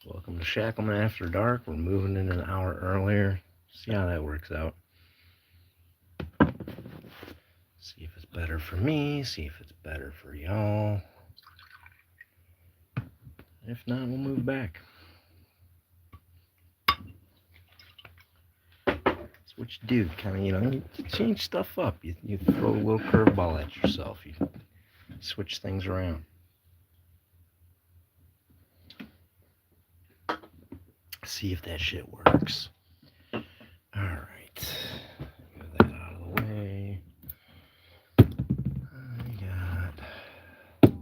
Welcome to Shacklemen After Dark. We're moving in an hour earlier. See how that works out. See if it's better for me. See if it's better for y'all. If not, we'll move back. That's what you do. Kind of, you change stuff up. You throw a little curveball at yourself. You switch things around. See if that shit works. All right. Move that out of the way. I got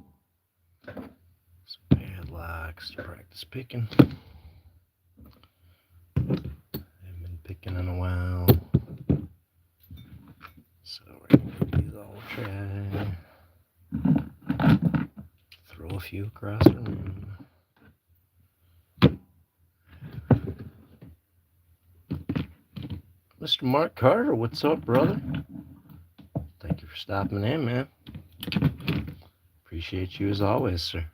some padlocks to practice picking. Haven't been picking in a while. So we're going to put these all try. Throw a few across the room. Mr. Mark Carter, what's up, brother? Thank you for stopping in, man. Appreciate you as always, sir.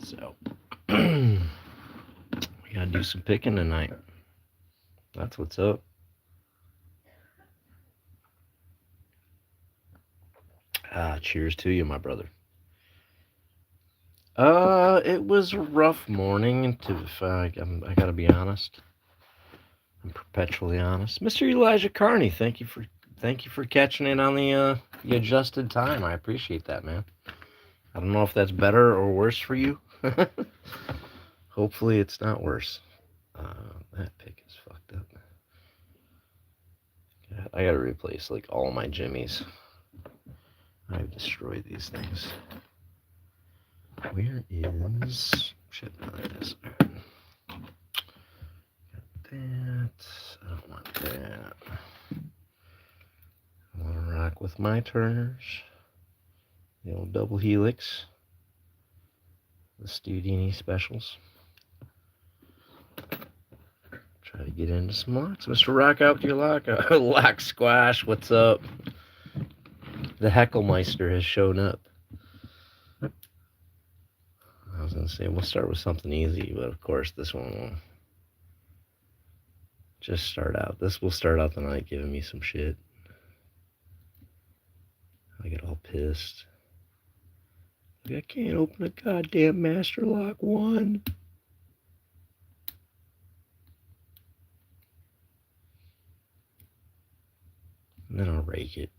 So, we gotta do some picking tonight. That's what's up. Cheers to you, my brother. It was a rough morning. I gotta be honest. I'm perpetually honest. Mr. Elijah Carney, thank you for catching it on the adjusted time. I appreciate that, man. I don't know if that's better or worse for you. Hopefully it's not worse. That pick is fucked up. I gotta replace like all my jimmies. I've destroyed these things. Where is shit? No, there it is. Got that. I don't want that. I want to rock with my turners. The old double helix. The Studini specials. Try to get into some locks. Mr. Rock out with your lock. Lock squash. What's up? The Hecklemeister has shown up. I was going to say, we'll start with something easy, but of course this one will just start out. This will start out the night giving me some shit. I get all pissed. Like, I can't open a goddamn master lock 1. And then I'll rake it.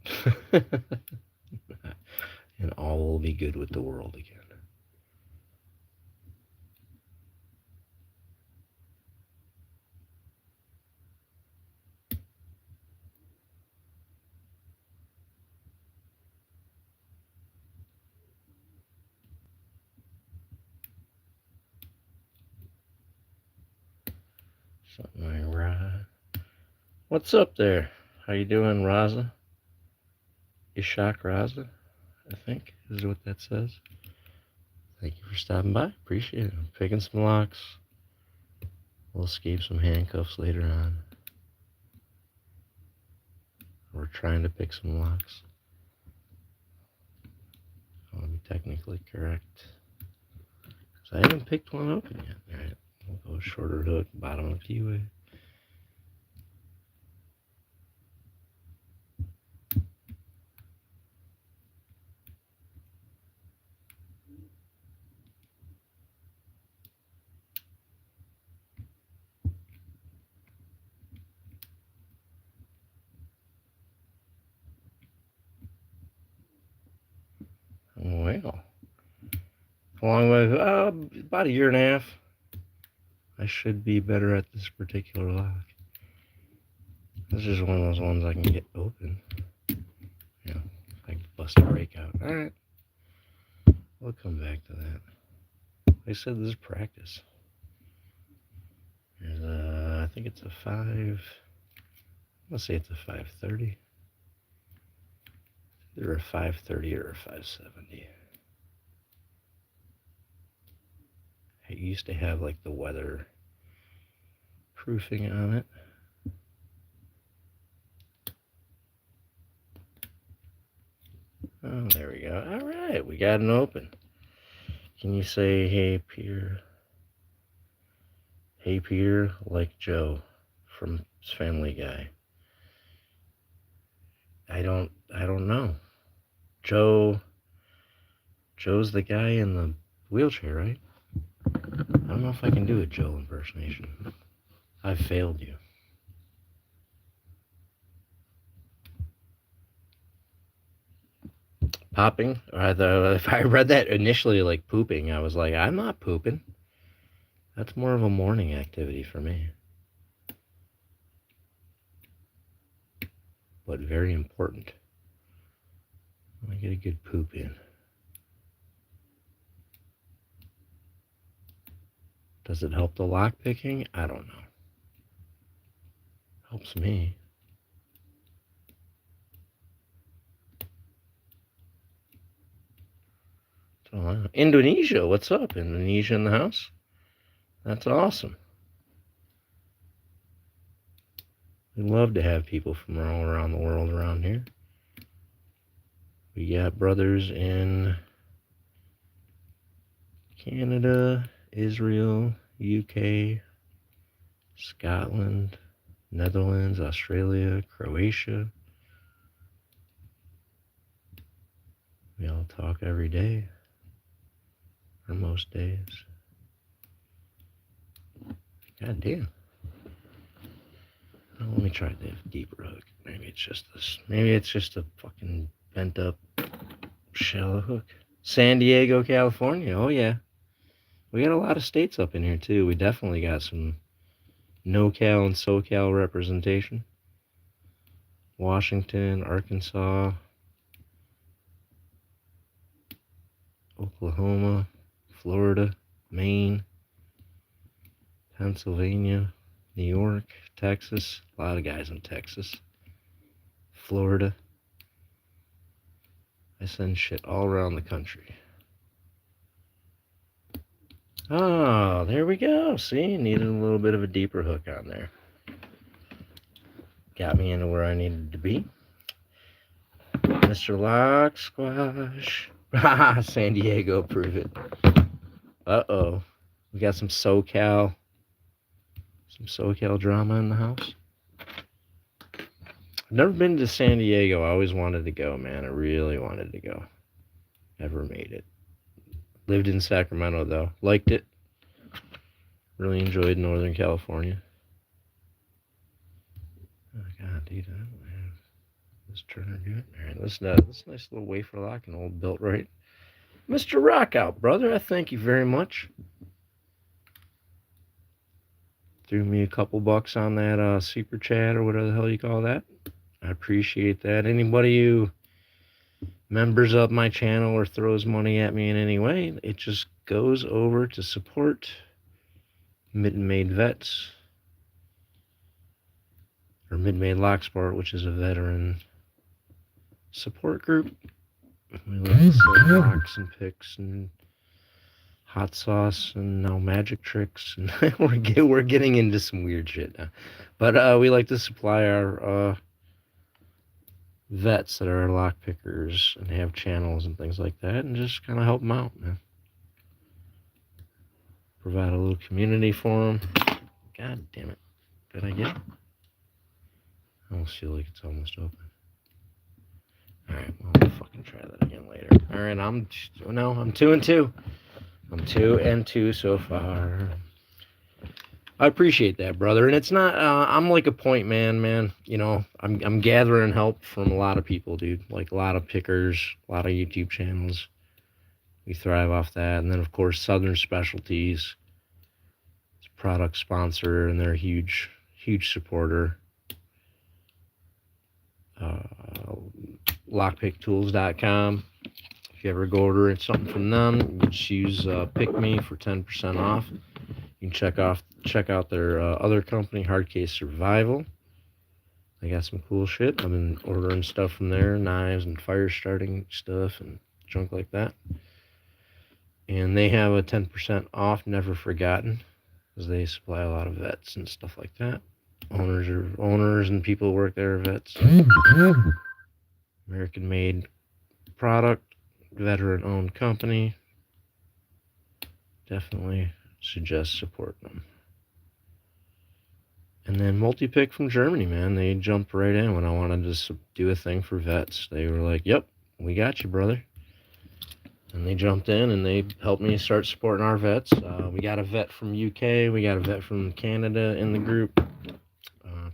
And all will be good with the world again. Something like right. What's up there? How you doing, Raza? Ishak Raza, I think is what that says. Thank you for stopping by. Appreciate it. I'm picking some locks. We'll escape some handcuffs later on. We're trying to pick some locks. I want to be technically correct. So I haven't picked one open yet. Alright, we'll go shorter hook, bottom of the keyway. Well, how long was about a year and a half. I should be better at this particular lock. This is one of those ones I can get open. Yeah, I can bust a break out. Alright. We'll come back to that. They said this is practice. There's I think it's a 5. Let's say it's a 530. Either a 530 or a 570. I used to have like the weather proofing on it. Oh, there we go. All right, we got an open. Can you say, hey, Peter? Hey Peter, like Joe from Family Guy. I don't know. Joe's the guy in the wheelchair, right? I don't know if I can do a Joe impersonation. I've failed you. Popping? If I read that initially like pooping, I was like, I'm not pooping. That's more of a morning activity for me. But very important. I get a good poop in. Does it help the lock picking? I don't know. Helps me. So, Indonesia, what's up? Indonesia in the house? That's awesome. We love to have people from all around the world around here. We got brothers in Canada, Israel, UK, Scotland, Netherlands, Australia, Croatia. We all talk every day, or most days. God damn. Oh, let me try the deeper hook. Maybe it's just this. Maybe it's just a fucking bent up shallow hook. San Diego, California. Oh yeah. We got a lot of states up in here too. We definitely got some NoCal and SoCal representation. Washington, Arkansas, Oklahoma, Florida, Maine, Pennsylvania, New York, Texas. A lot of guys in Texas. Florida. I send shit all around the country. Oh, there we go. See, needed a little bit of a deeper hook on there. Got me into where I needed to be. Mr. Lock Squash. San Diego, prove it. Uh-oh. We got some SoCal drama in the house. I've never been to San Diego. I always wanted to go, man. I really wanted to go. Never made it. Lived in Sacramento, though. Liked it. Really enjoyed Northern California. Oh, God, dude. I don't have this turner good. All right, this nice little wafer lock and old built right. Mr. Rockout, brother, I thank you very much. Threw me a couple bucks on that super chat or whatever the hell you call that. I appreciate that. Anybody who members of my channel or throws money at me in any way, it just goes over to support Mid-Made Vets, or Mid-Made Lock Sport, which is a veteran support group. We love to sell locks and picks and hot sauce and now magic tricks, and we're getting into some weird shit now. But we like to supply our vets that are lock pickers and have channels and things like that, and just kind of help them out, man. Provide a little community for them. God damn it. Did I get it? I almost feel like it's almost open. Alright, well, I'll fucking try that again later. Alright, I'm 2 and 2. I'm 2 and 2 so far. I appreciate that, brother. And it's not, I'm like a point man. You know, I'm gathering help from a lot of people, dude. Like a lot of pickers, a lot of YouTube channels. We thrive off that. And then, of course, Southern Specialties. It's a product sponsor, and they're a huge supporter. Lockpicktools.com. If you ever go order something from them, you just use Pick Me for 10% off. You can check out their other company, Hardcase Survival. They got some cool shit. I've been ordering stuff from there, knives and fire starting stuff and junk like that. And they have a 10% off, Never Forgotten, because they supply a lot of vets and stuff like that. Owners and people who work there are vets. American-made product, veteran-owned company. Definitely suggest supporting them. And then multi-pick from Germany, man. They jumped right in when I wanted to do a thing for vets. They were like, yep, we got you, brother. And they jumped in and they helped me start supporting our vets. We got a vet from UK. We got a vet from Canada in the group.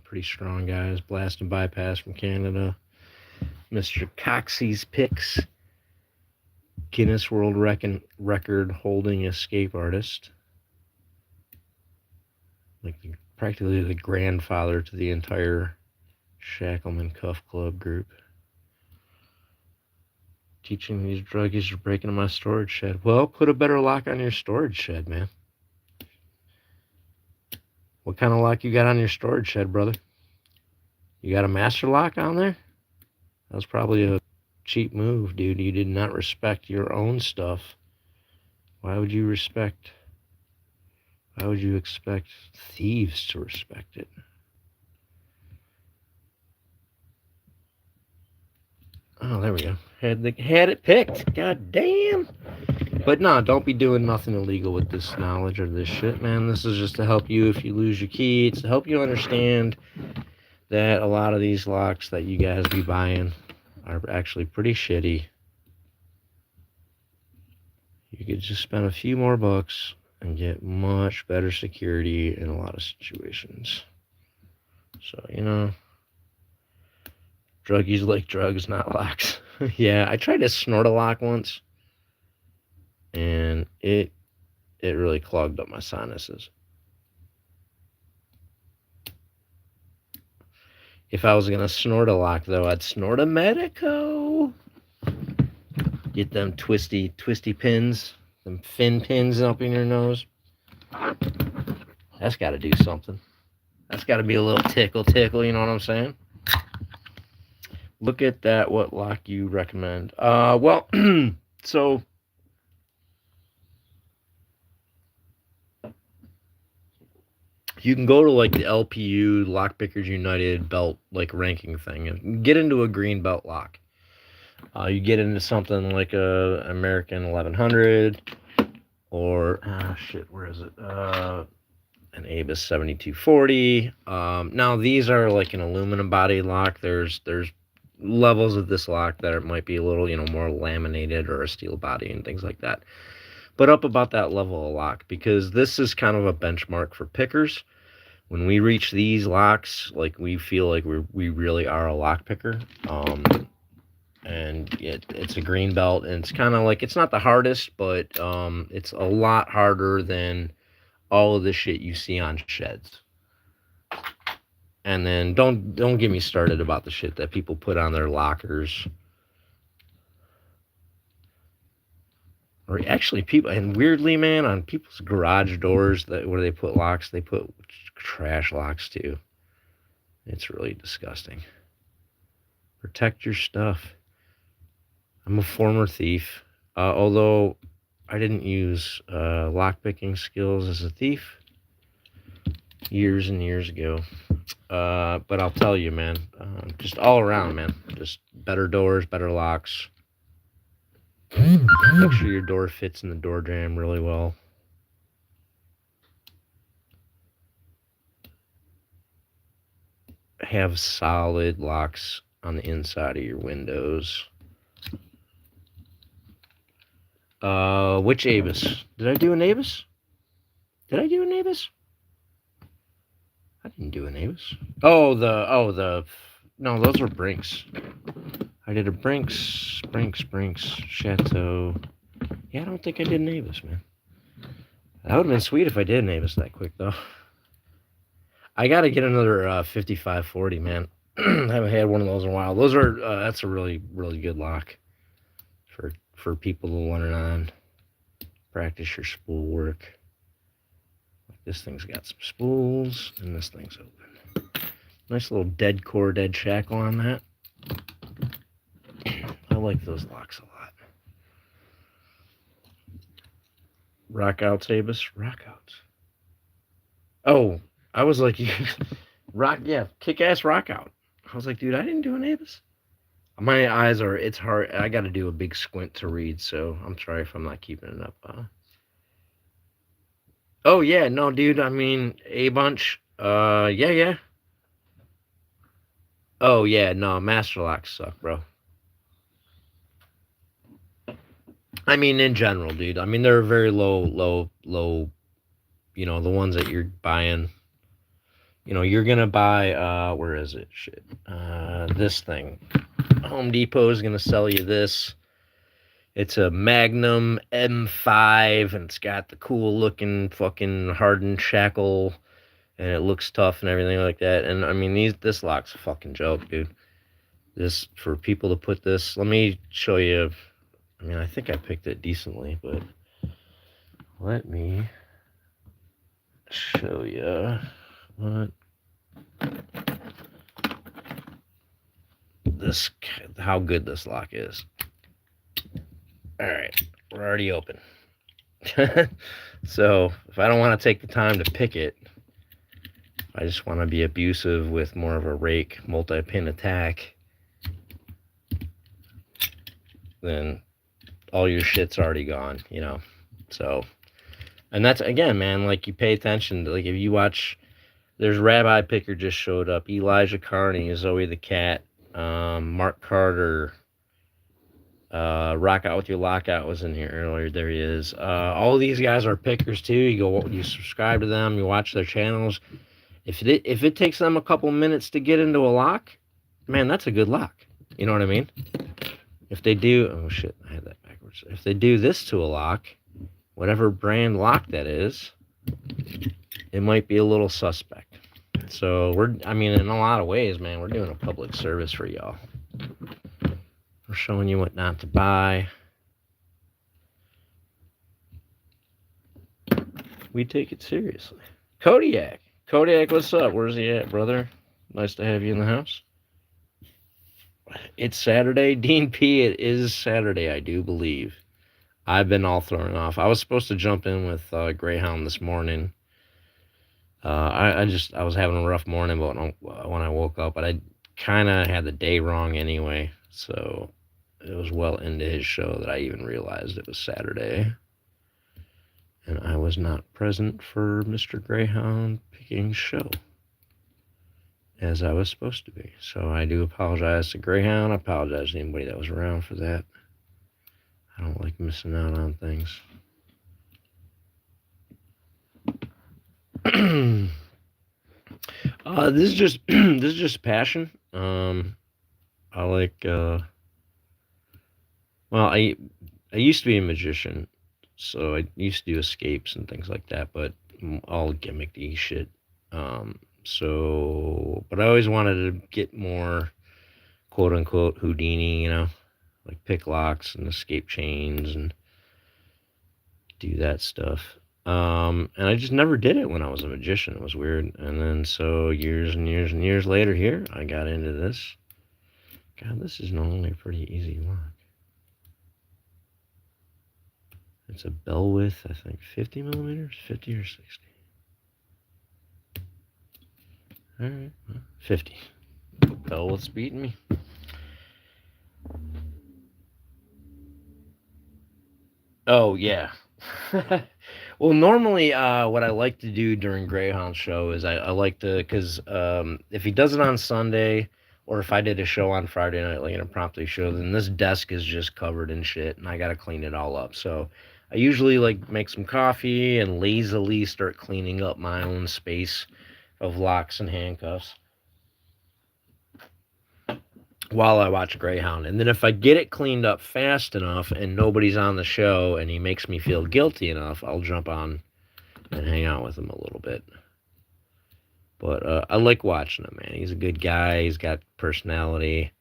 Pretty strong guys. Blast and bypass from Canada. Mr. Coxey's Picks. Guinness World Record holding escape artist. Like practically the grandfather to the entire Shacklemen Cuff Club group. Teaching these druggies to break into my storage shed. Well, put a better lock on your storage shed, man. What kind of lock you got on your storage shed, brother? You got a master lock on there? That was probably a cheap move, dude. You did not respect your own stuff. Why would you expect thieves to respect it? Oh, there we go. Had it picked. God damn. But no, don't be doing nothing illegal with this knowledge or this shit, man. This is just to help you if you lose your key. It's to help you understand that a lot of these locks that you guys be buying are actually pretty shitty. You could just spend a few more bucks and get much better security in a lot of situations. So, you know, druggies like drugs, not locks. Yeah, I tried to snort a lock once, and it really clogged up my sinuses. If I was going to snort a lock, though, I'd snort a Medico. Get them twisty pins, them fin pins up in your nose. That's got to do something. That's got to be a little tickle, you know what I'm saying? Look at that, what lock you recommend. Well, so you can go to like the LPU, Lockpickers United belt like ranking thing and get into a green belt lock. You get into something like a American 1100 or where is it? An Abus 7240. Now these are like an aluminum body lock. There's levels of this lock that might be a little, you know, more laminated or a steel body and things like that. But up about that level of lock, because this is kind of a benchmark for pickers. When we reach these locks, like we feel like we really are a lock picker. And it's a green belt, and it's kind of like, it's not the hardest, but it's a lot harder than all of the shit you see on sheds. And then don't get me started about the shit that people put on their lockers. Or actually people, and weirdly, man, on people's garage doors where they put locks, they put trash locks too. It's really disgusting. Protect your stuff. I'm a former thief, although I didn't use lockpicking skills as a thief years and years ago. But I'll tell you, man, just all around, man, just better doors, better locks. Make sure your door fits in the door jamb really well. Have solid locks on the inside of your windows. Which Abus? Did I do an Abus? I didn't do an Abus. No, those were Brinks. I did a Brinks, Chateau. Yeah, I don't think I did an Abus, man. That would have been sweet if I did an Abus that quick, though. I got to get another 5540, man. I haven't had one of those in a while. Those are that's a really, really good lock for people to learn on. Practice your spool work. This thing's got some spools, and this thing's open. Nice little dead core, dead shackle on that. I like those locks a lot. Rock outs, Abus. Rock outs. Oh, I was like, kick-ass rock out. I was like, dude, I didn't do an Abus. My eyes are, it's hard. I got to do a big squint to read, so I'm sorry if I'm not keeping it up. Oh, yeah, no, dude, I mean, A-Bunch, Yeah. Oh, yeah, no, master locks suck, bro. I mean, in general, dude. I mean, they're very low. The ones that you're buying. You're gonna buy. Where is it? Shit. This thing. Home Depot is gonna sell you this. It's a Magnum M5, and it's got the cool looking fucking hardened shackle, and it looks tough and everything like that. And I mean, this lock's a fucking joke, dude. This for people to put this. Let me show you. I mean, I think I picked it decently, but let me show you what this how good this lock is. All right, we're already open. So if I don't want to take the time to pick it, I just want to be abusive with more of a rake multi-pin attack, then all your shit's already gone, So, and that's again, man, like you pay attention to, like if you watch, there's Rabbi Picker just showed up, Elijah Carney, Zoe the Cat, Mark Carter, Rock Out With Your Lockout was in here earlier. There he is. All of these guys are pickers too. You subscribe to them, you watch their channels. If it takes them a couple minutes to get into a lock, man, that's a good lock. You know what I mean? If they do, oh shit, I had that backwards. If they do this to a lock, whatever brand lock that is, it might be a little suspect. So in a lot of ways, man, we're doing a public service for y'all. We're showing you what not to buy. We take it seriously. Kodiak, what's up? Where's he at, brother? Nice to have you in the house. It's Saturday, Dean P. It is Saturday, I do believe. I've been all thrown off. I was supposed to jump in with Greyhound this morning. I was having a rough morning, but when I woke up, but I kind of had the day wrong anyway. So it was well into his show that I even realized it was Saturday. And I was not present for Mr. Greyhound Picking's show as I was supposed to be. So I do apologize to Greyhound. I apologize to anybody that was around for that. I don't like missing out on things. This is just passion. I like I used to be a magician, so I used to do escapes and things like that, but all gimmicky shit. But I always wanted to get more quote unquote Houdini, like pick locks and escape chains and do that stuff. And I just never did it when I was a magician. It was weird. And then so years and years and years later here, I got into this. God, this is normally a pretty easy lock. It's a bell width, I think 50 millimeters, 50 or 60. All right, 50. Bell width's beating me. Oh, yeah. Well, normally what I like to do during Greyhound's show is I like to, because if he does it on Sunday, or if I did a show on Friday night, like an impromptu show, then this desk is just covered in shit, and I got to clean it all up. So I usually make some coffee and lazily start cleaning up my own space of locks and handcuffs while I watch Greyhound. And then if I get it cleaned up fast enough and nobody's on the show and he makes me feel guilty enough, I'll jump on and hang out with him a little bit. But I like watching him, man. He's a good guy. He's got personality.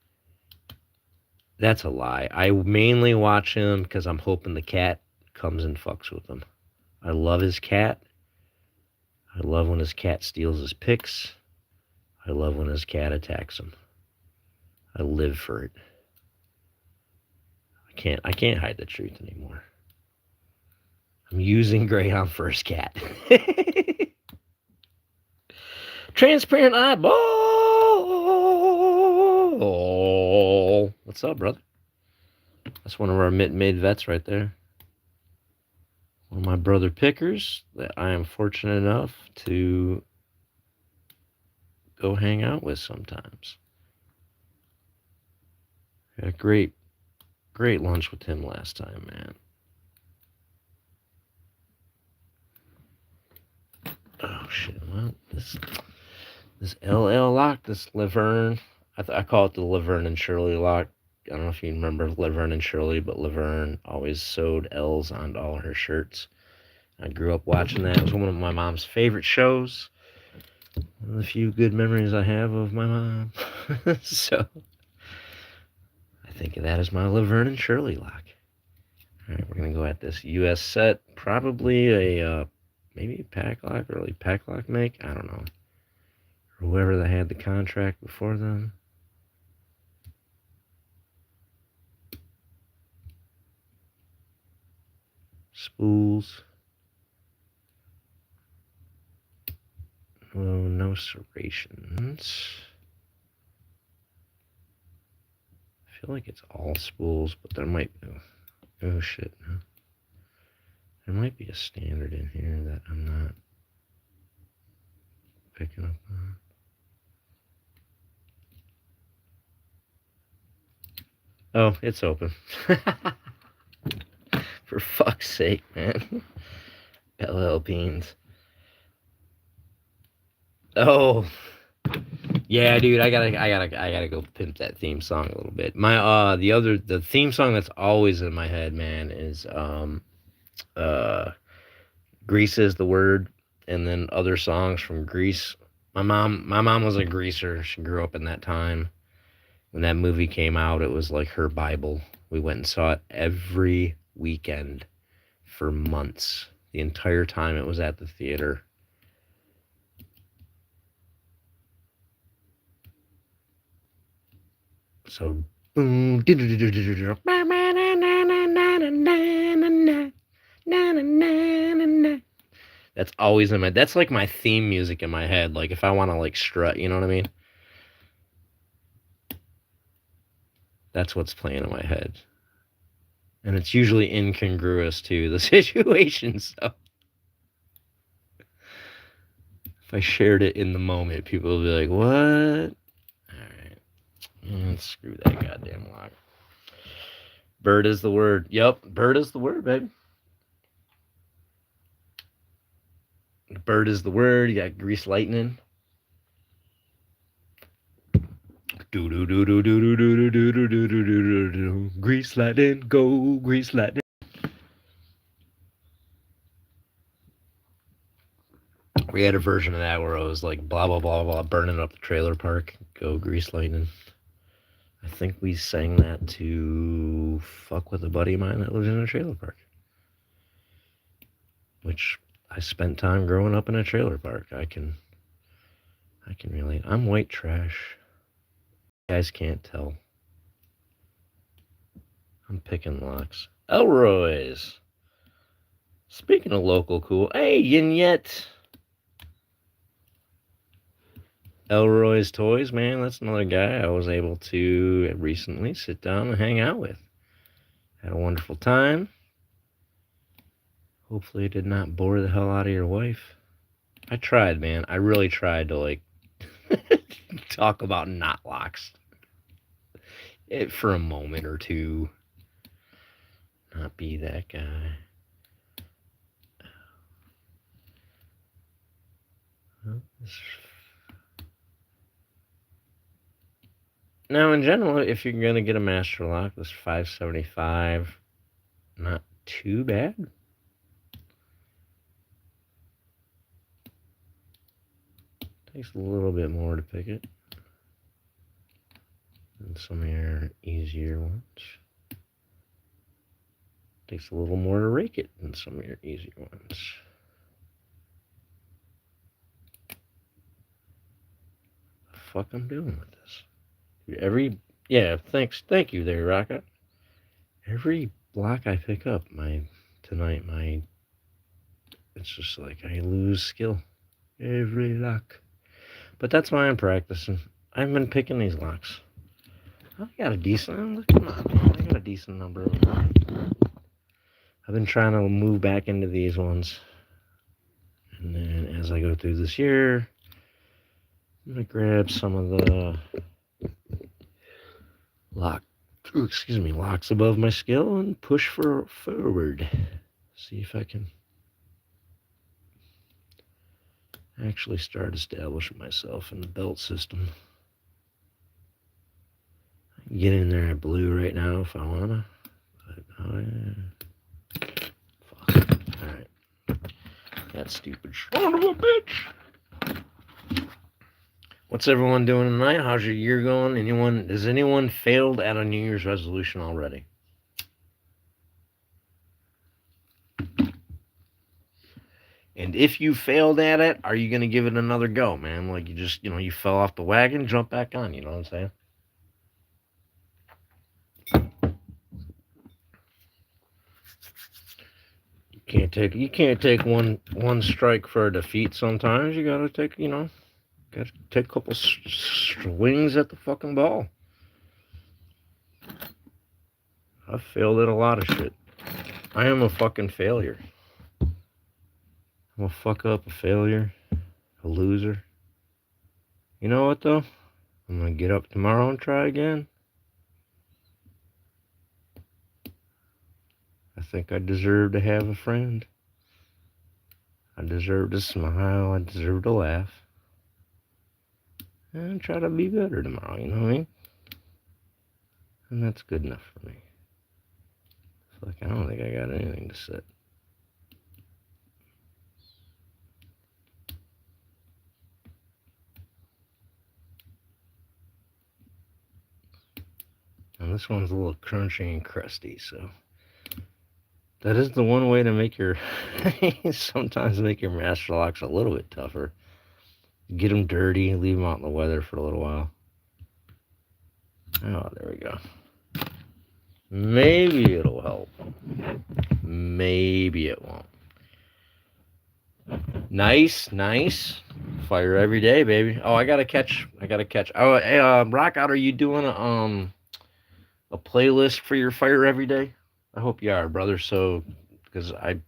That's a lie. I mainly watch him because I'm hoping the cat comes and fucks with him. I love his cat. I love when his cat steals his picks. I love when his cat attacks him. I live for it. I can't hide the truth anymore. I'm using Greyhound for his cat. Transparent eyeball. What's up, brother? That's one of our mid vets right there. One of my brother pickers that I am fortunate enough to go hang out with sometimes. Had a great lunch with him last time, man. Oh shit! Well, this LL lock, this Laverne, I call it the Laverne and Shirley lock. I don't know if you remember Laverne and Shirley, but Laverne always sewed L's onto all her shirts. I grew up watching that. It was one of my mom's favorite shows. One of the few good memories I have of my mom. So I think of that as my Laverne and Shirley lock. All right, we're gonna go at this U.S. set. Probably a maybe a Padlock, early Padlock make. I don't know. Or whoever that had the contract before them. Spools. Oh, no serrations. I feel like it's all spools, but there might be. Oh shit. No. There might be a standard in here that I'm not picking up on. Oh, it's open. For fuck's sake, man. LL Beans. Oh, yeah, dude. I gotta go pimp that theme song a little bit. The theme song that's always in my head, man, is Grease is the Word, and then other songs from Grease. My mom was a greaser. She grew up in that time. When that movie came out, it was like her Bible. We went and saw it every weekend for months. The entire time it was at the theater. So, that's always in my. That's like my theme music in my head. Like if I want to like strut, you know what I mean? That's what's playing in my head. And it's usually incongruous to the situation, so if I shared it in the moment, people will be like, what? Alright. Screw that goddamn lock. Bird is the word. Yep, bird is the word, baby. Bird is the word. You got grease lightning. Grease lightning, go, grease lightning. We had a version of that where it was like blah, blah, blah, blah, burning up the trailer park. Go, grease lightning. I think we sang that to fuck with a buddy of mine that lives in a trailer park. Which I spent time growing up in a trailer park. I can relate. I'm white trash. You guys can't tell. I'm picking locks. Elroy's. Speaking of local cool, hey, yin yet. Elroy's Toys, man, that's another guy I was able to recently sit down and hang out with. Had a wonderful time. Hopefully it did not bore the hell out of your wife. I tried, man. I really tried to, like, talk about knot locks. For a moment or two. Not be that guy. Now, in general, if you're going to get a master lock, this $575, not too bad. Takes a little bit more to pick it than some of your easier ones. Takes a little more to rake it than some of your easier ones. What the fuck I'm doing with this? Thank you there, Rocka. Every block I pick up, it's just like I lose skill. Every lock. But that's why I'm practicing. I've been picking these locks. I got a decent, come on, man. I got a decent number of them. I've been trying to move back into these ones. And then as I go through this year, I'm gonna grab some of the locks above my skill and push forward. See if I can actually start establishing myself in the belt system. I can get in there at blue right now if I wanna. But, oh yeah. Fuck. Alright. That stupid son of a bitch. What's everyone doing tonight? How's your year going? Has anyone failed at a New Year's resolution already? And if you failed at it, are you going to give it another go, man? Like you just, you fell off the wagon, jump back on, you know what I'm saying? You can't take one strike for a defeat sometimes. You got to take, got to take a couple swings at the fucking ball. I've failed at a lot of shit. I am a fucking failure. I'm a fuck up, a failure, a loser. You know what though? I'm gonna get up tomorrow and try again. I think I deserve to have a friend. I deserve to smile. I deserve to laugh. And try to be better tomorrow, you know what I mean? And that's good enough for me. Fuck, I don't think I got anything to say. And this one's a little crunchy and crusty, so that is the one way to make your sometimes make your master locks a little bit tougher. Get them dirty, leave them out in the weather for a little while. Oh, there we go. Maybe it'll help. Maybe it won't. Nice. Fire every day, baby. Oh, I gotta catch. Oh, hey, Rockout, are you doing a playlist for your fire every day? I hope you are, brother. So, because I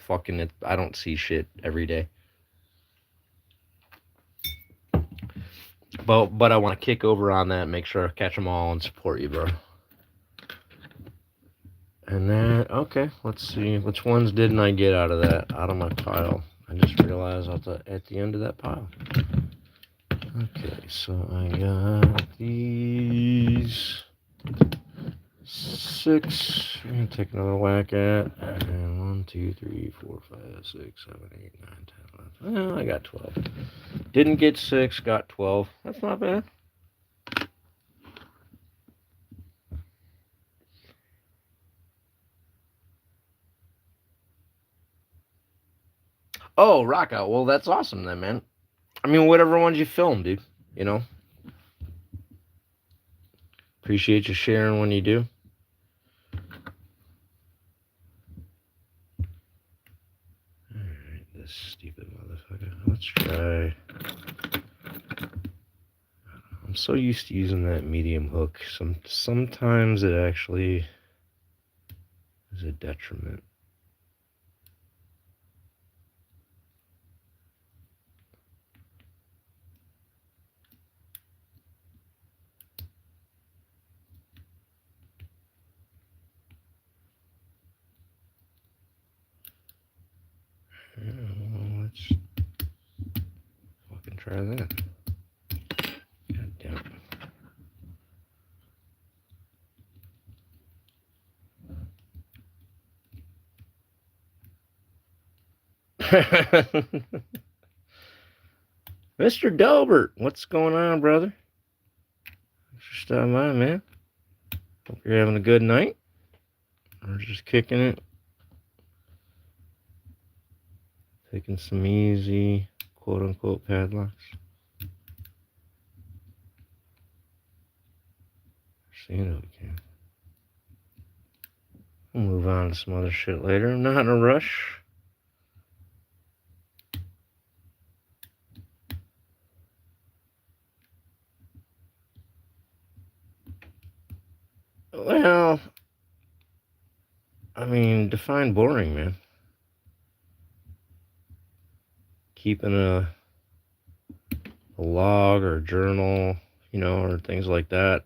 don't see shit every day. But I want to kick over on that, make sure I catch them all and support you, bro. And that, okay, let's see. Which ones didn't I get out of my pile? I just realized at the end of that pile. Okay, so I got these 6. I'm going to take another whack at. And 1, 2, 3, 4, 5, 6, 7, 8, 9, 10, 11. Well, I got 12. Didn't get 6, got 12. That's not bad. Oh, Rockout. Well, that's awesome then, man. I mean, whatever ones you film, dude. You know? Appreciate you sharing when you do. Alright, this stupid motherfucker. Let's try. I'm so used to using that medium hook. Sometimes it actually is a detriment. Well, let's fucking try that. God damn it. Mr. Delbert, what's going on, brother? Thanks for stopping by, man. Hope you're having a good night. Or just kicking it. Taking some easy, quote-unquote, padlocks. Seeing if we can. We'll move on to some other shit later. I'm not in a rush. Well, I mean, define boring, man. Keeping a a log or a journal, you know, or things like that.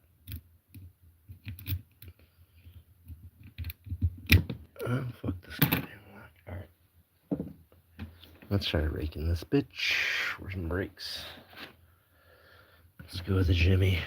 Oh, fuck this goddamn lock. Alright. Let's try raking this bitch. Where's some brakes? Let's go with the Jimmy.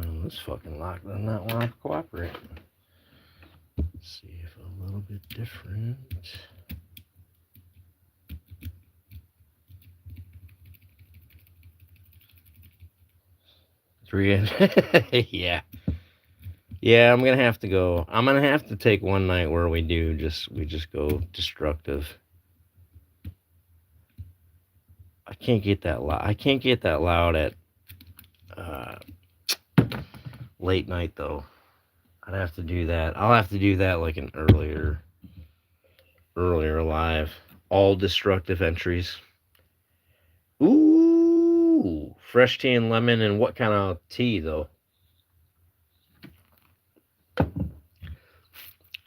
Oh, this fucking lock does not want to cooperate. Let's see if a little bit different. Yeah. Yeah, I'm gonna have to go. I'm gonna have to take one night where we just go destructive. I can't get that loud. I can't get that loud at late night though. I'd have to do that. I'll have to do that like an earlier live. All destructive entries. Ooh, fresh tea and lemon, and what kind of tea though?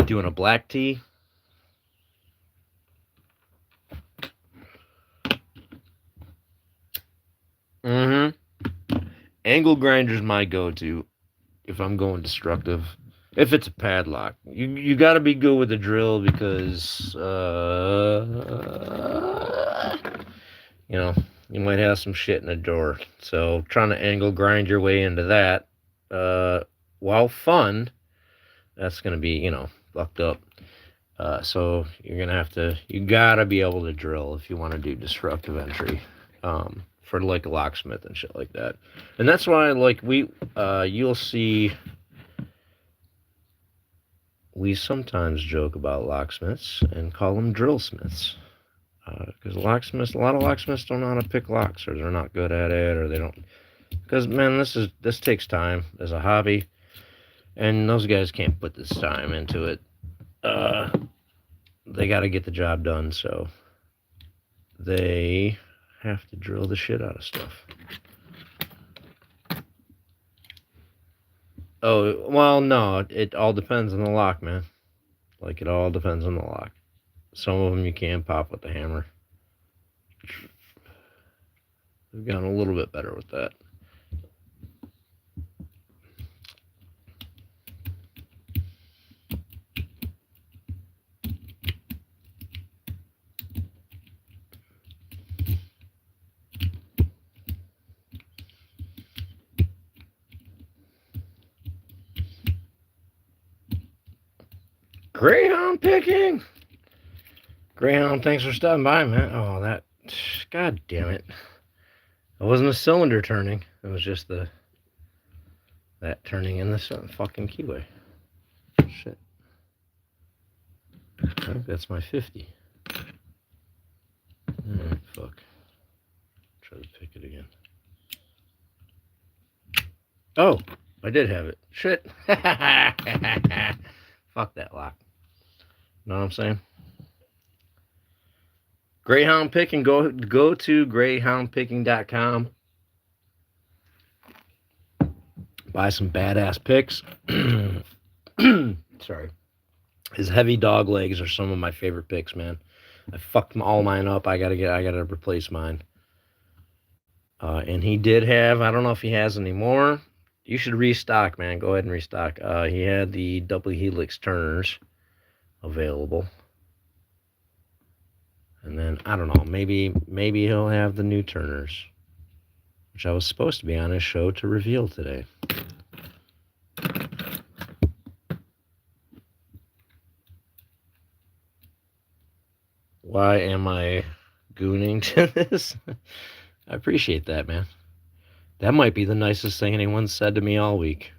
Doing a black tea. Angle grinder's my go-to if I'm going destructive. If it's a padlock, you got to be good with the drill because you know, you might have some shit in the door. So trying to angle grind your way into that, while fun, that's gonna be, you know, fucked up. So you're gonna have to, you gotta be able to drill if you want to do destructive entry, for like a locksmith and shit like that. And that's why, like, you'll see, we sometimes joke about locksmiths and call them drillsmiths. Because a lot of locksmiths don't know how to pick locks, or they're not good at it, or they don't. Because man, this takes time as a hobby, and those guys can't put this time into it. They got to get the job done, so they have to drill the shit out of stuff. Oh well, no, it all depends on the lock, man. Like, it all depends on the lock. Some of them you can pop with the hammer. We've gotten a little bit better with that. Greyhound picking. Greyhound, thanks for stopping by, man. Oh, that, god damn it. It wasn't a cylinder turning. It was just that turning in the fucking keyway. Shit. I think that's my 50. Alright, fuck. Try to pick it again. Oh, I did have it. Shit. Fuck that lock. Know what I'm saying? Greyhound picking. Go to greyhoundpicking.com. Buy some badass picks. Sorry. His heavy dog legs are some of my favorite picks, man. I fucked all mine up. I gotta replace mine. And he did have, I don't know if he has anymore. You should restock, man. Go ahead and restock. He had the double helix turners available. And then, I don't know, maybe he'll have the new turners, which I was supposed to be on his show to reveal today. Why am I gooning to this? I appreciate that, man. That might be the nicest thing anyone's said to me all week.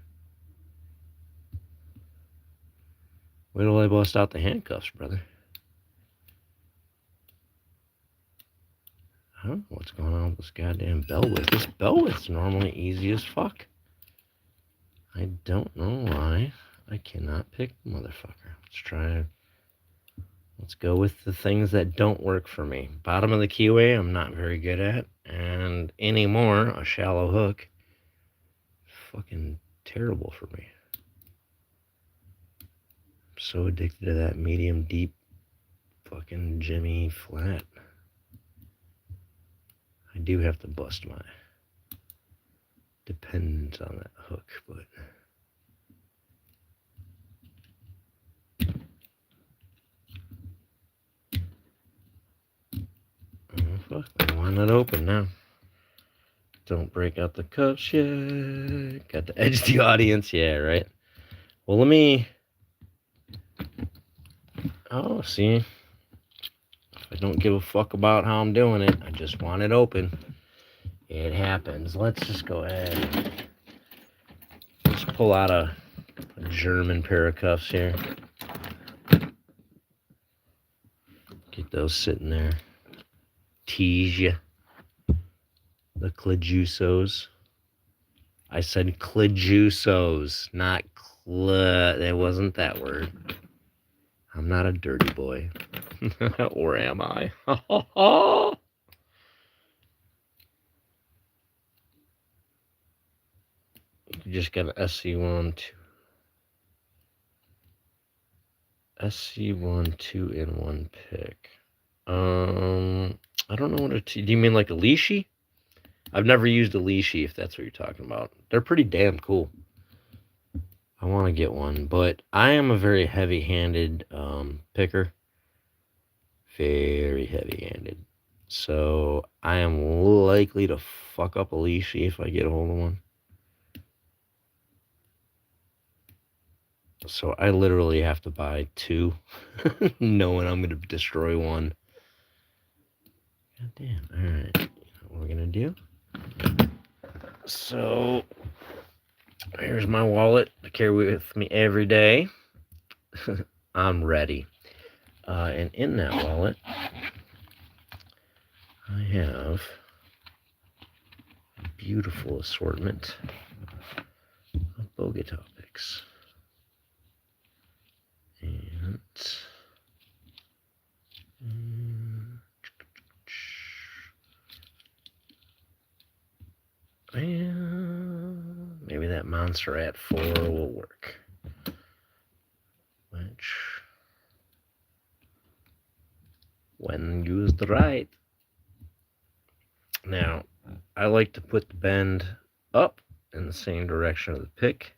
Wait till I bust out the handcuffs, brother. I don't know what's going on with this goddamn bell width. This bell width's normally easy as fuck. I don't know why I cannot pick the motherfucker. Let's try. Let's go with the things that don't work for me. Bottom of the keyway, I'm not very good at. And anymore, a shallow hook. Fucking terrible for me. I'm so addicted to that medium deep fucking Jimmy flat. I do have to bust my dependence on that hook, but oh fuck, I want it open now. Don't break out the cuffs yet. Got to edge the audience, yeah, right. Well, let me. Oh, see, if I don't give a fuck about how I'm doing it, I just want it open. It happens. Let's just go ahead. Let's pull out a German pair of cuffs here. Get those sitting there. Tease you. The Clejusos. I said Clejusos, not that wasn't that word. I'm not a dirty boy. Or am I? You just got an SC1, 2-in-1 pick. I don't know what do you mean like a leashy? I've never used a leashy, if that's what you're talking about. They're pretty damn cool. I want to get one, but I am a very heavy-handed picker. Very heavy-handed. So I am likely to fuck up a leashy if I get a hold of one. So I literally have to buy 2, knowing I'm going to destroy one. God damn. All right. You know what we're going to do? So here's my wallet. I carry with me every day. I'm ready. And in that wallet, I have a beautiful assortment of Bogota picks. And maybe that monster at 4 will work. Which, when used right. Now, I like to put the bend up in the same direction of the pick.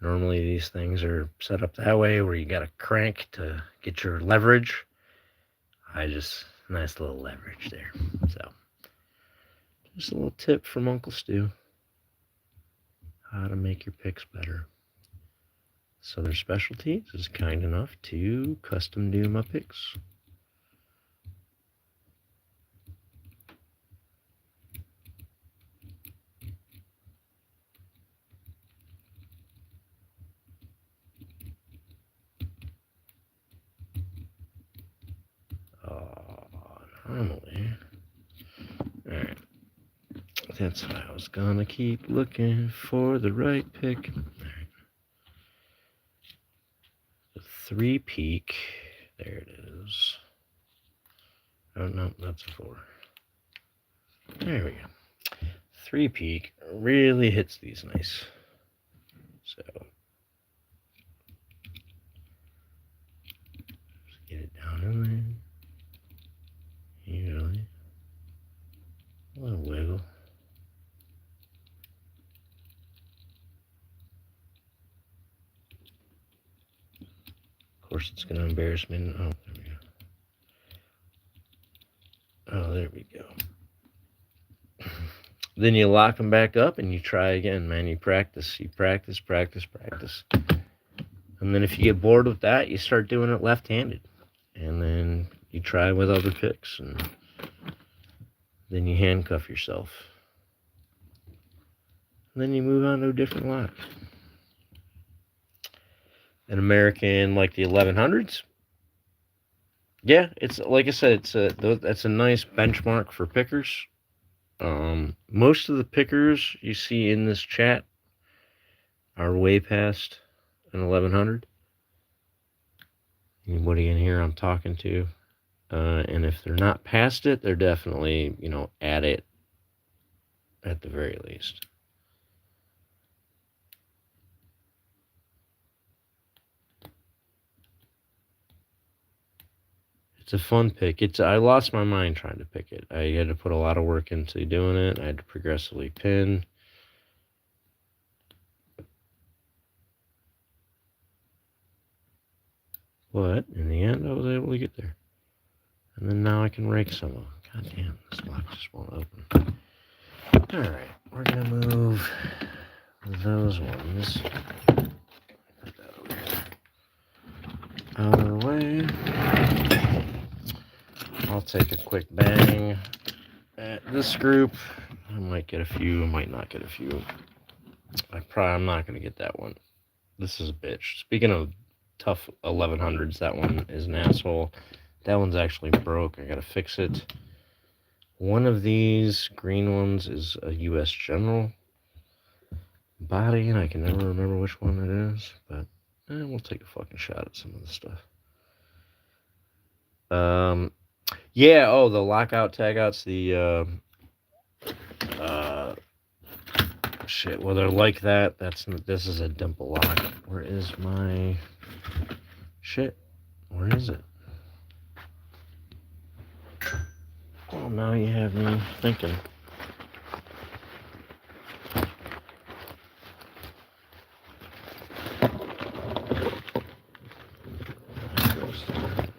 Normally these things are set up that way where you got to crank to get your leverage. Nice little leverage there. So, just a little tip from Uncle Stu. How to make your picks better. Southern Specialties is kind enough to custom do my picks. Normally. Alright. That's why I was gonna keep looking for the right pick. Alright. The 3 peak. There it is. Oh no, that's a 4. There we go. 3 peak really hits these nice. So just get it down in there. Usually. A little wiggle. Of course, it's going to embarrass me. Oh, there we go. Oh, there we go. Then you lock them back up and you try again, man. You practice. You practice. And then if you get bored with that, you start doing it left-handed. And then you try with other picks. And then you handcuff yourself. And then you move on to a different lock. An American like the 1100s. Yeah, it's like I said, that's a nice benchmark for pickers. Most of the pickers you see in this chat are way past an 1100. Anybody in here I'm talking to, and if they're not past it, they're definitely at it at the very least. It's a fun pick. I lost my mind trying to pick it. I had to put a lot of work into doing it. I had to progressively pin. But in the end, I was able to get there. And then now I can rake some of them. God damn, this lock just won't open. Alright, we're going to move those ones put that over here out of the way. I'll take a quick bang at this group. I might get a few, I might not get a few. I'm not going to get that one. This is a bitch. Speaking of tough 1100s, that one is an asshole. That one's actually broke. I gotta fix it. One of these green ones is a U.S. General body, and I can never remember which one it is, but we'll take a fucking shot at some of the stuff. Yeah, oh, the lockout tagouts, shit, well, they're like that. This is a dimple lock. Where is my shit? Where is it? Well, now you have me thinking.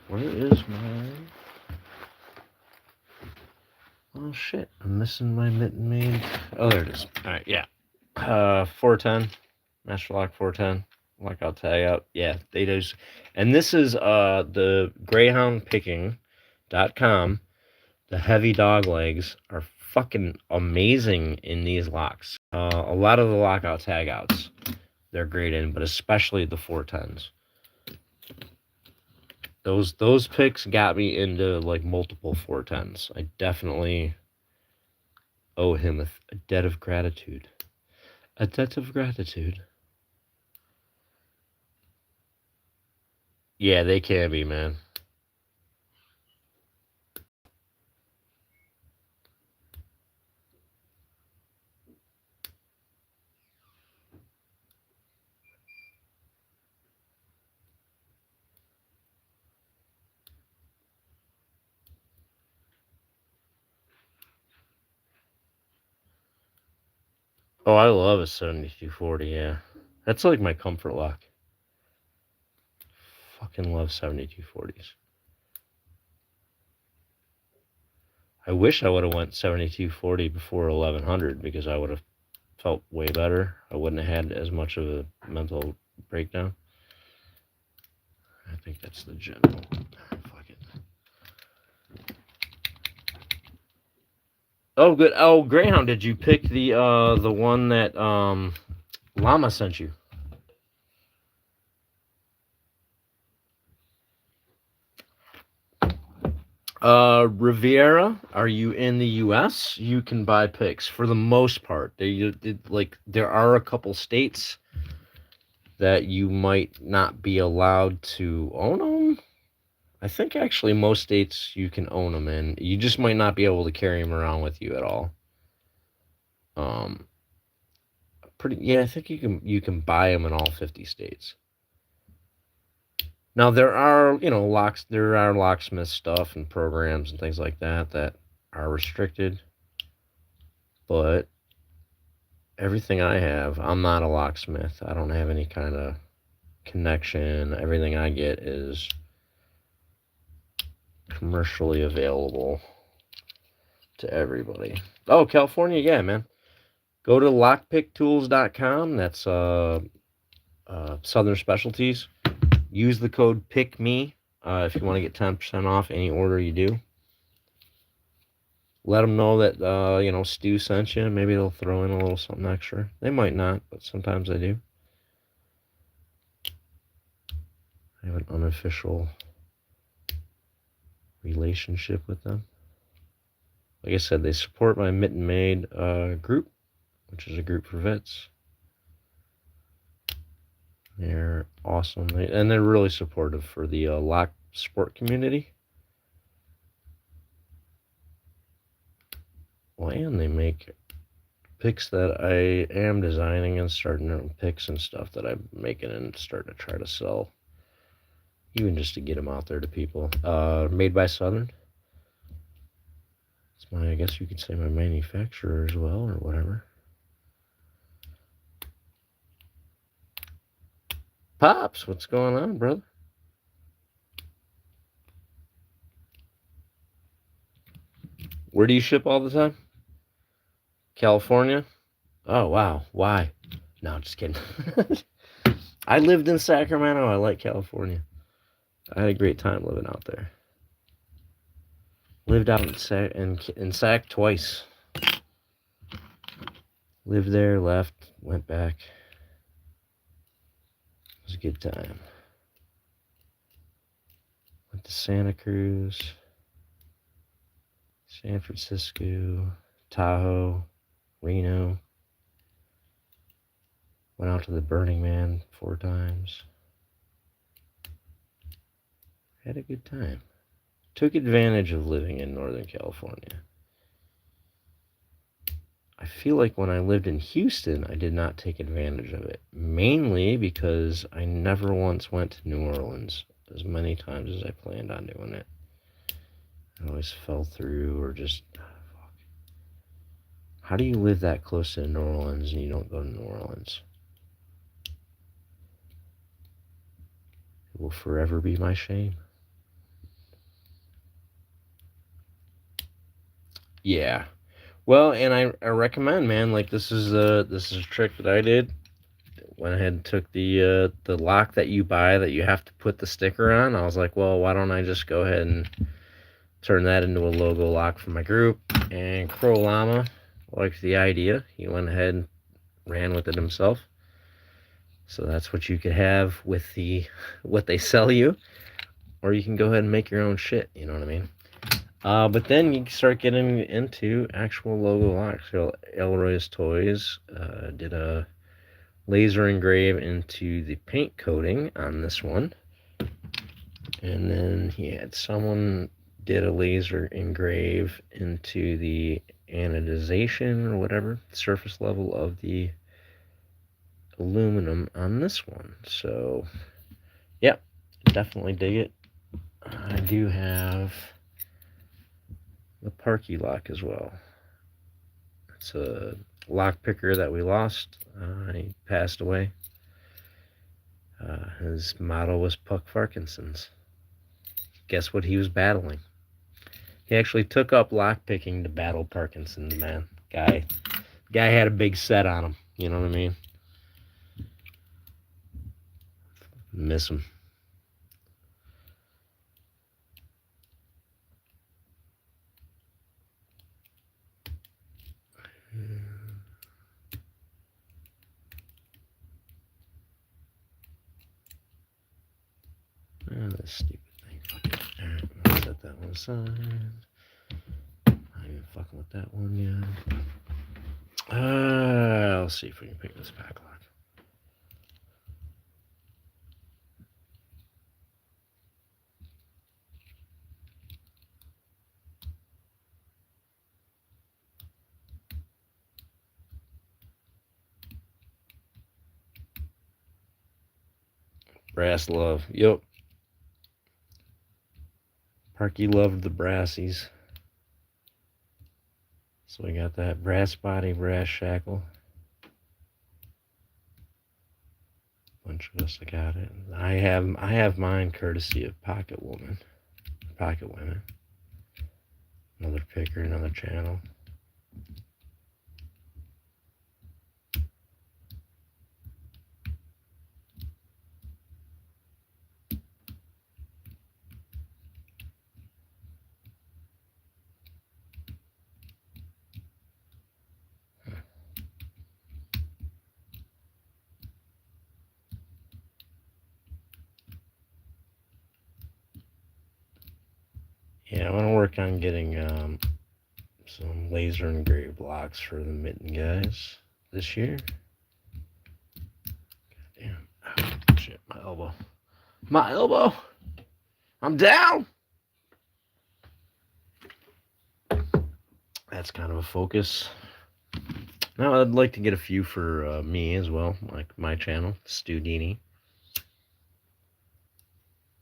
Where is my... Oh shit, I'm missing my mitten maid. Oh, there it is. Alright, yeah. 410. Master Lock 410. Lockout tag out. Yeah, they do. And this is the greyhoundpicking.com. The heavy dog legs are fucking amazing in these locks. A lot of the lockout tag outs they're great in, but especially the 410s. Those picks got me into like multiple 410s. I definitely owe him a debt of gratitude. A debt of gratitude. Yeah, they can be, man. Oh, I love a 7240, yeah. That's like my comfort lock. Fucking love 7240s. I wish I would have went 7240 before 1100 because I would have felt way better. I wouldn't have had as much of a mental breakdown. I think that's the general. Fuck it. Oh, good. Oh, Greyhound, did you pick the one that Llama sent you? Riviera, are you in the U.S.? You can buy picks for the most part. There are a couple states that you might not be allowed to own them. I think actually most states you can own them in. You just might not be able to carry them around with you at all. Yeah, I think you can buy them in all 50 states. Now there are, there are locksmith stuff and programs and things like that are restricted. But everything I have, I'm not a locksmith. I don't have any kind of connection. Everything I get is commercially available to everybody. Oh, California, yeah, man. Go to lockpicktools.com. That's Southern Specialties. Use the code PICKME if you want to get 10% off any order you do. Let them know that, Stu sent you. Maybe they'll throw in a little something extra. They might not, but sometimes they do. I have an unofficial relationship with them. Like I said, they support my Mitten Maid group, which is a group for vets. They're awesome, and they're really supportive for the lock sport community. Well, and they make picks that I am designing and starting picks and stuff that I'm making and starting to try to sell, even just to get them out there to people. Made by Southern. It's my, I guess you could say, my manufacturer as well, or whatever. Pops, what's going on, brother? Where do you ship all the time? California? Oh, wow. Why? No, just kidding. I lived in Sacramento. I like California. I had a great time living out there. Lived out in Sac twice. Lived there, left, went back. It was a good time. Went to Santa Cruz, San Francisco, Tahoe, Reno. Went out to the Burning Man 4 times. Had a good time. Took advantage of living in Northern California. I feel like when I lived in Houston, I did not take advantage of it. Mainly because I never once went to New Orleans as many times as I planned on doing it. I always fell through or just, fuck. How do you live that close to New Orleans and you don't go to New Orleans? It will forever be my shame. Yeah. Well, and I recommend, man, like this is a trick that I did. Went ahead and took the lock that you buy that you have to put the sticker on. I was like, well, why don't I just go ahead and turn that into a logo lock for my group? And Crow Llama liked the idea. He went ahead and ran with it himself. So that's what you could have with the what they sell you, or you can go ahead and make your own shit. You know what I mean? But then you start getting into actual logo locks. So Elroy's Toys did a laser engrave into the paint coating on this one. And then he had someone did a laser engrave into the anodization or whatever, surface level of the aluminum on this one. So, yeah, definitely dig it. I do have the Parky lock as well. It's a lock picker that we lost. He passed away. His motto was Puck Parkinson's. Guess what he was battling? He actually took up lock picking to battle Parkinson's, man. Guy had a big set on him. You know what I mean? Miss him. Oh, this stupid thing. Alright, I'll set that one aside. Not even fucking with that one yet. I'll see if we can pick this padlock. Brass love. Yep. Parky loved the brassies. So we got that brass body, brass shackle. Bunch of us got it. I have mine courtesy of Pocket Woman. Pocket Women. Another picker, another channel. Yeah, I want to work on getting some laser engraved blocks for the mitten guys this year. Damn. Oh, shit, my elbow. My elbow! I'm down! That's kind of a focus. Now I'd like to get a few for me as well, like my channel, Stu Dini.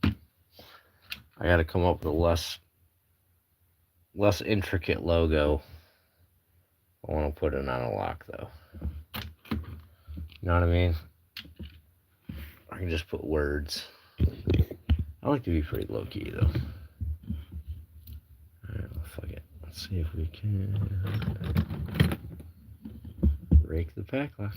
I gotta come up with a less intricate logo. I want to put it on a lock though. You know what I mean? I can just put words. I like to be pretty low key though. Alright, well, fuck it. Let's see if we can break the pack lock.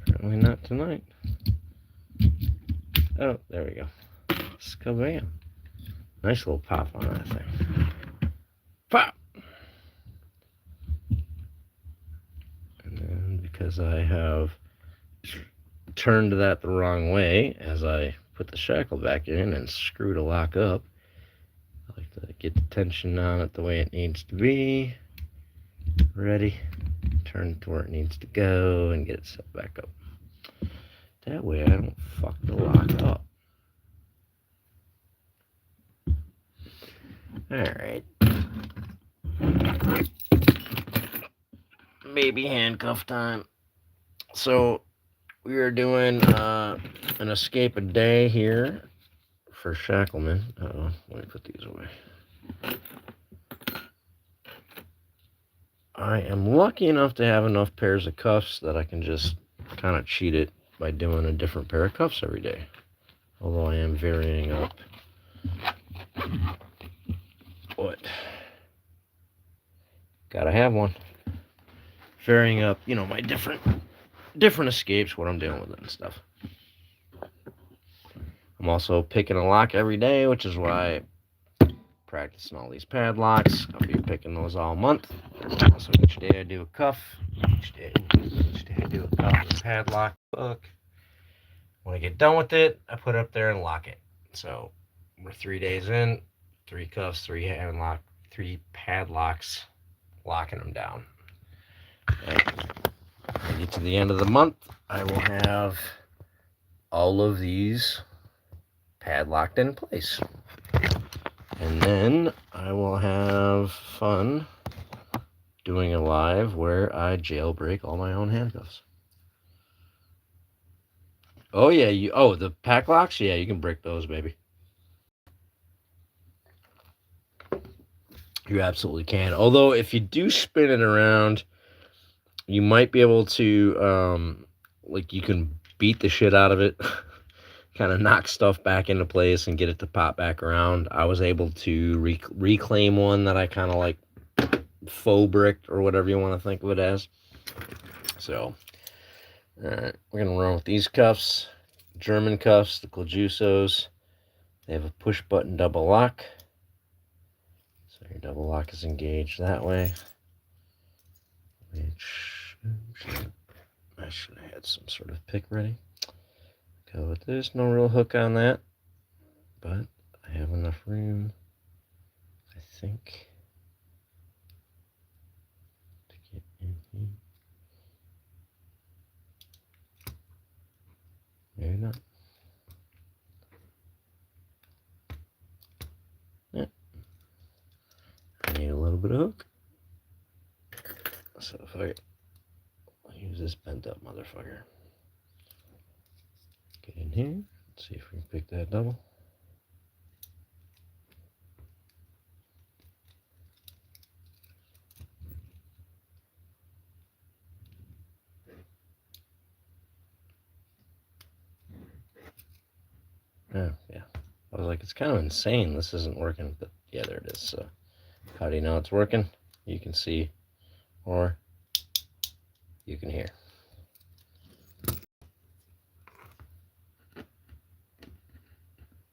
Apparently not tonight. Oh, there we go. Skabam. Nice little pop on that thing. Pop! And then because I have turned that the wrong way as I put the shackle back in and screw the lock up, I like to get the tension on it the way it needs to be. Ready. Turn it to where it needs to go and get it set back up. That way I don't fuck the lock up. Alright. Baby handcuff time. So we are doing an escape a day here for Shacklemen. Uh-oh, let me put these away. I am lucky enough to have enough pairs of cuffs that I can just kind of cheat it by doing a different pair of cuffs every day. Although I am varying up what? Gotta have one. Varying up, you know, my different escapes, what I'm dealing with and stuff. I'm also picking a lock every day, which is why I'm practicing all these padlocks. I'll be picking those all month. So each day I do a cuff. Each day I do a cuff and a padlock book. When I get done with it, I put it up there and lock it. So we're 3 days in, 3 cuffs, 3 padlocks, locking them down. And when I get to the end of the month, I will have all of these padlocked in place. And then I will have fun doing a live where I jailbreak all my own handcuffs. Oh yeah, the pack locks? Yeah, you can break those, baby. You absolutely can. Although if you do spin it around, you might be able to like you can beat the shit out of it. Kind of knock stuff back into place and get it to pop back around. I was able to reclaim one that I kind of like faux bricked or whatever you want to think of it as. So we're gonna run with these cuffs, German cuffs, the Clajusos. They have a push button double lock, so your double lock is engaged that way. Which I should have had some sort of pick ready. But there's no real hook on that, but I have enough room, I think, to get in here. Maybe not. Yeah. I need a little bit of hook. So if I use this bent up motherfucker. Get in here. Let's see if we can pick that double. Oh, yeah. I was like, it's kind of insane. This isn't working, but yeah, there it is. So how do you know it's working? You can see, or you can hear.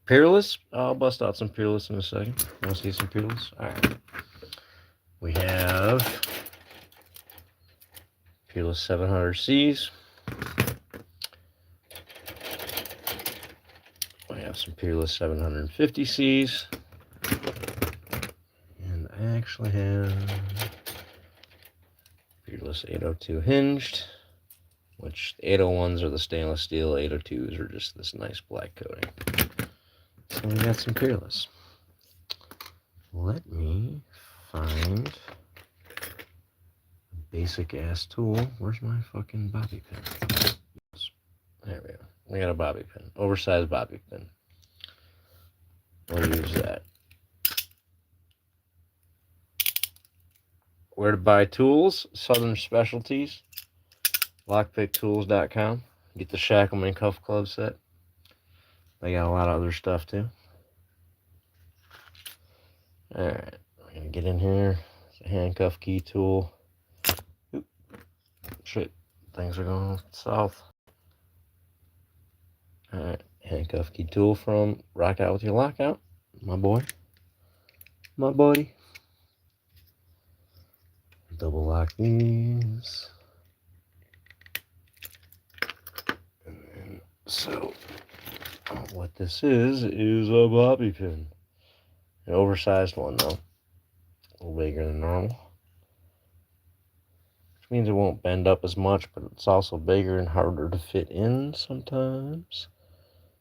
Peerless. I'll bust out some Peerless in a second. Want to see some Peerless? All right. We have Peerless 700Cs. We have some Peerless 750Cs. And I actually have Peerless 802 hinged, which the 801s are the stainless steel, 802s are just this nice black coating. So we got some Peerless. Let me find a basic ass tool. Where's my fucking bobby pin? There we go. We got a bobby pin. Oversized bobby pin. We'll use that. Where to buy tools? Southern Specialties. Lockpicktools.com. Get the Shacklemen Cuff Club set. They got a lot of other stuff too. Alright, we're gonna get in here. It's a handcuff key tool. Oop. Shit, things are going south. Alright, handcuff key tool from Rock Out With Your Lockout. My boy. My buddy. Double lock these. And then, so, what this is a bobby pin. An oversized one though. A little bigger than normal. Which means it won't bend up as much, but it's also bigger and harder to fit in sometimes.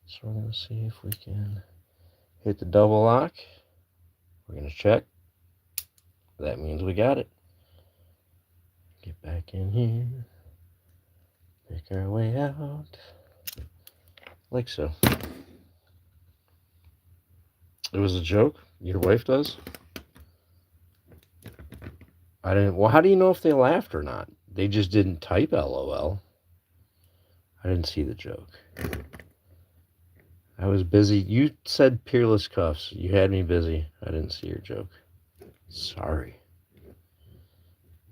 So we're going to see if we can hit the double lock. We're going to check. That means we got it. Get back in here. Pick our way out. Like so. It was a joke? Your wife does? I didn't. Well, how do you know if they laughed or not? They just didn't type LOL. I didn't see the joke. I was busy. You said Peerless Cuffs. You had me busy. I didn't see your joke. Sorry.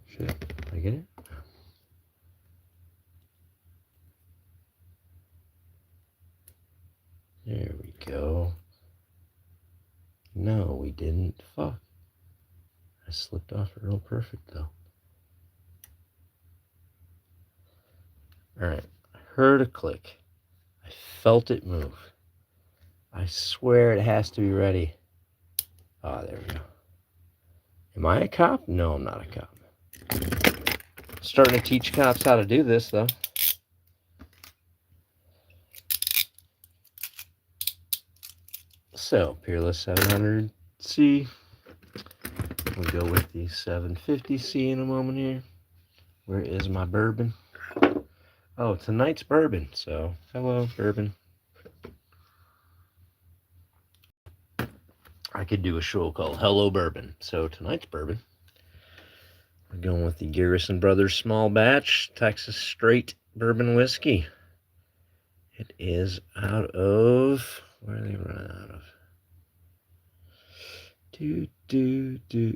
Shit. Did I get it? There we go. No, we didn't. Fuck. I slipped off it real perfect, though. Alright. I heard a click. I felt it move. I swear it has to be ready. Ah, there we go. Am I a cop? No, I'm not a cop. Starting to teach cops how to do this, though. So, Peerless 700C. We'll go with the 750C in a moment here. Where is my bourbon? Oh, tonight's bourbon. So, hello, bourbon. I could do a show called Hello Bourbon. So, tonight's bourbon. We're going with the Garrison Brothers Small Batch Texas Straight Bourbon Whiskey. It is out of... Where are they running out of?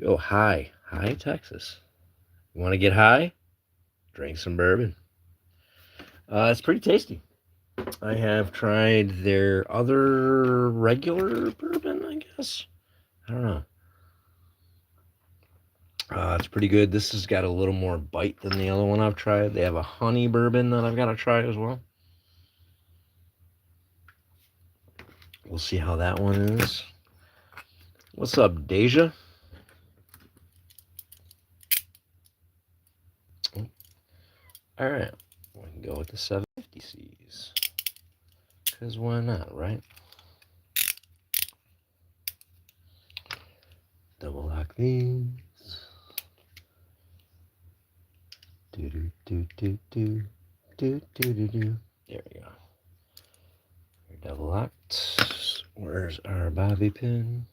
Oh, High, Texas. You want to get high? Drink some bourbon. It's pretty tasty. I have tried their other regular bourbon, I guess. I don't know. It's pretty good. This has got a little more bite than the other one I've tried. They have a honey bourbon that I've got to try as well. We'll see how that one is. What's up, Deja? All right, we can go with the 750Cs. Because why not, right? Double lock these. There we go. You're double locked. Where's our bobby pin?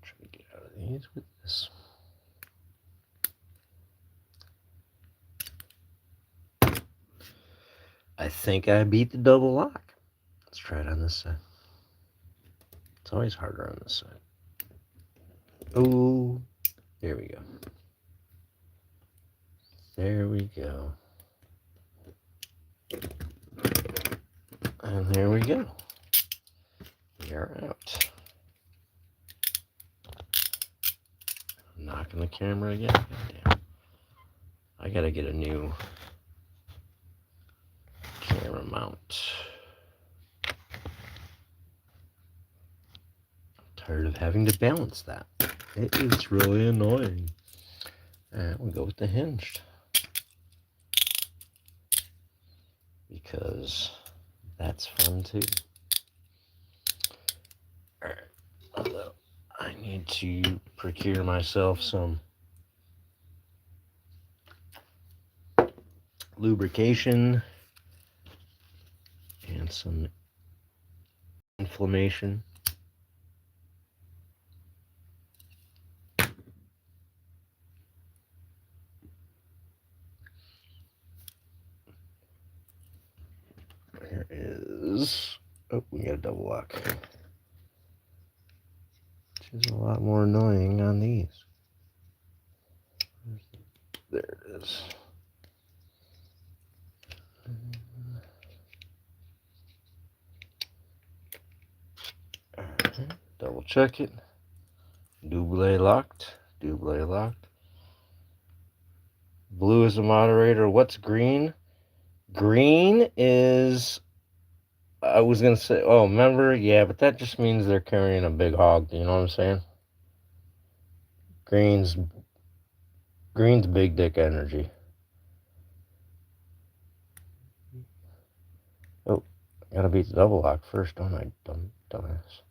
Try to get out of these with this. I think I beat the double lock. Let's try it on this side. It's always harder on this side. Oh, there we go. There we go. And there we go. We are out. Knocking the camera again. Goddamn. I gotta get a new camera mount. I'm tired of having to balance that. It's really annoying. Alright, we'll go with the hinged. Because that's fun too. Alright, although I need to procure myself some lubrication and some inflammation. Here is, oh, we got a double lock, which is a lot more annoying on these. There it is. Right, double check it. Double locked. Double locked. Blue is the moderator. What's green? Green is, I was going to say, oh, member? Yeah, but that just means they're carrying a big hog. You know what I'm saying? Green's big dick energy. Oh, gotta beat the double lock first, don't I, dumbass?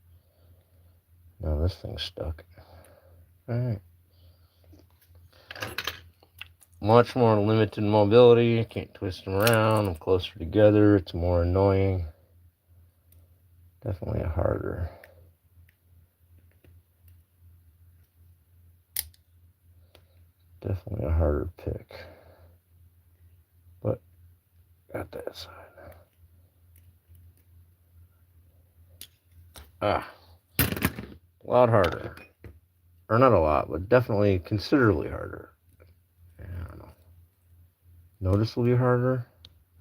No, this thing's stuck. Alright. Much more limited mobility. Can't twist them around. I'm closer together. It's more annoying. Definitely a harder. Definitely a harder pick. But got that side. Ah. A lot harder. Or not a lot, but definitely considerably harder. Yeah, I don't know. Noticeably harder?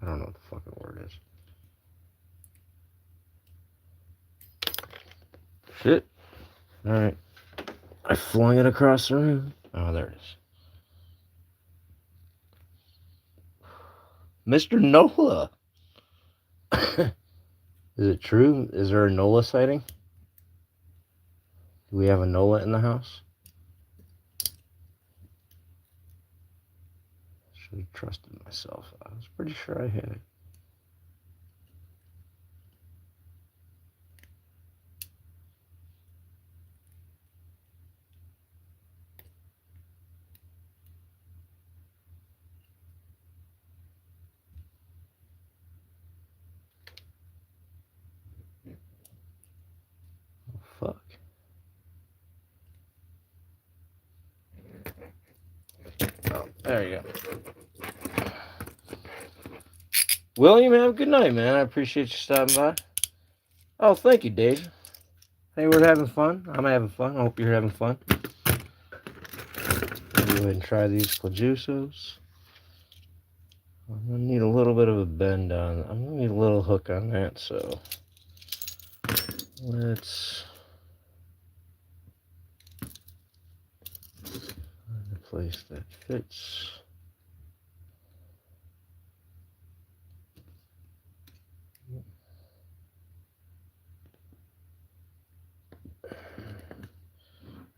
I don't know what the fucking word is. Shit. Alright. I flung it across the room. Oh, there it is. Mr. Nola. Is it true? Is there a Nola sighting? Do we have a Nola in the house? Should have trusted myself. I was pretty sure I had it. Fuck. Oh, there you go. William, have a good night, man. I appreciate you stopping by. Oh, thank you, Dave. Hey, we're having fun. I'm having fun. I hope you're having fun. Go ahead and try these Clajusos. I'm going to need a little bit of a bend on. I'm going to need a little hook on that, so let's find a place that fits.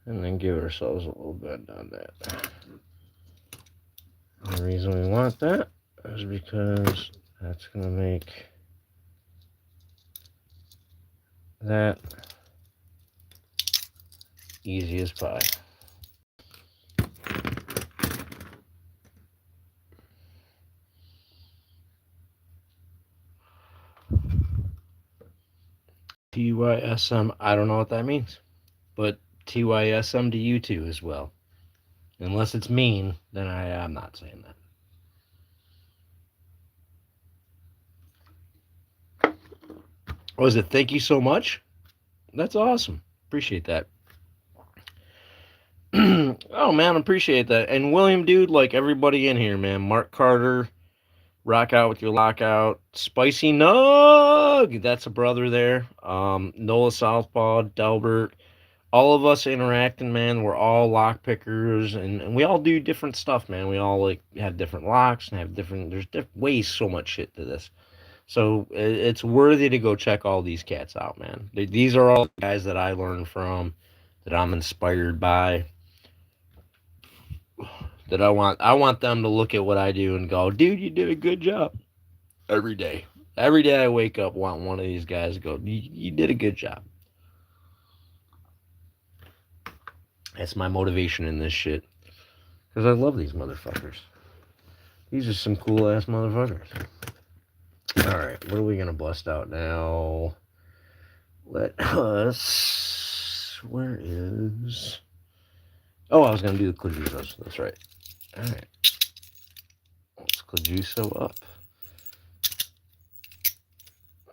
And then give ourselves a little bend on that. And the reason we want that is because that's going to make that easy as pie. TYSM, I don't know what that means, but TYSM to you too as well. Unless it's mean, then I'm not saying that. Oh, is it thank you so much? That's awesome. Appreciate that. Oh, man, appreciate that. And William, dude, like everybody in here, man. Mark Carter, rock out with your lockout. Spicy Nuts. Doug, that's a brother there. Noah Southpaw, Delbert, all of us interacting, man. We're all lock pickers, and we all do different stuff, man. We all like have different locks and have different. There's different ways, so much shit to this. So it's worthy to go check all these cats out, man. These are all guys that I learned from, that I'm inspired by, that I want them to look at what I do and go, dude, you did a good job. Every day. Every day I wake up want one of these guys to go, you did a good job. That's my motivation in this shit. Because I love these motherfuckers. These are some cool ass motherfuckers. Alright, what are we going to bust out now? Let us... Where is... Oh, I was going to do the Clajusos. That's right. Alright. Let's Clajuso up.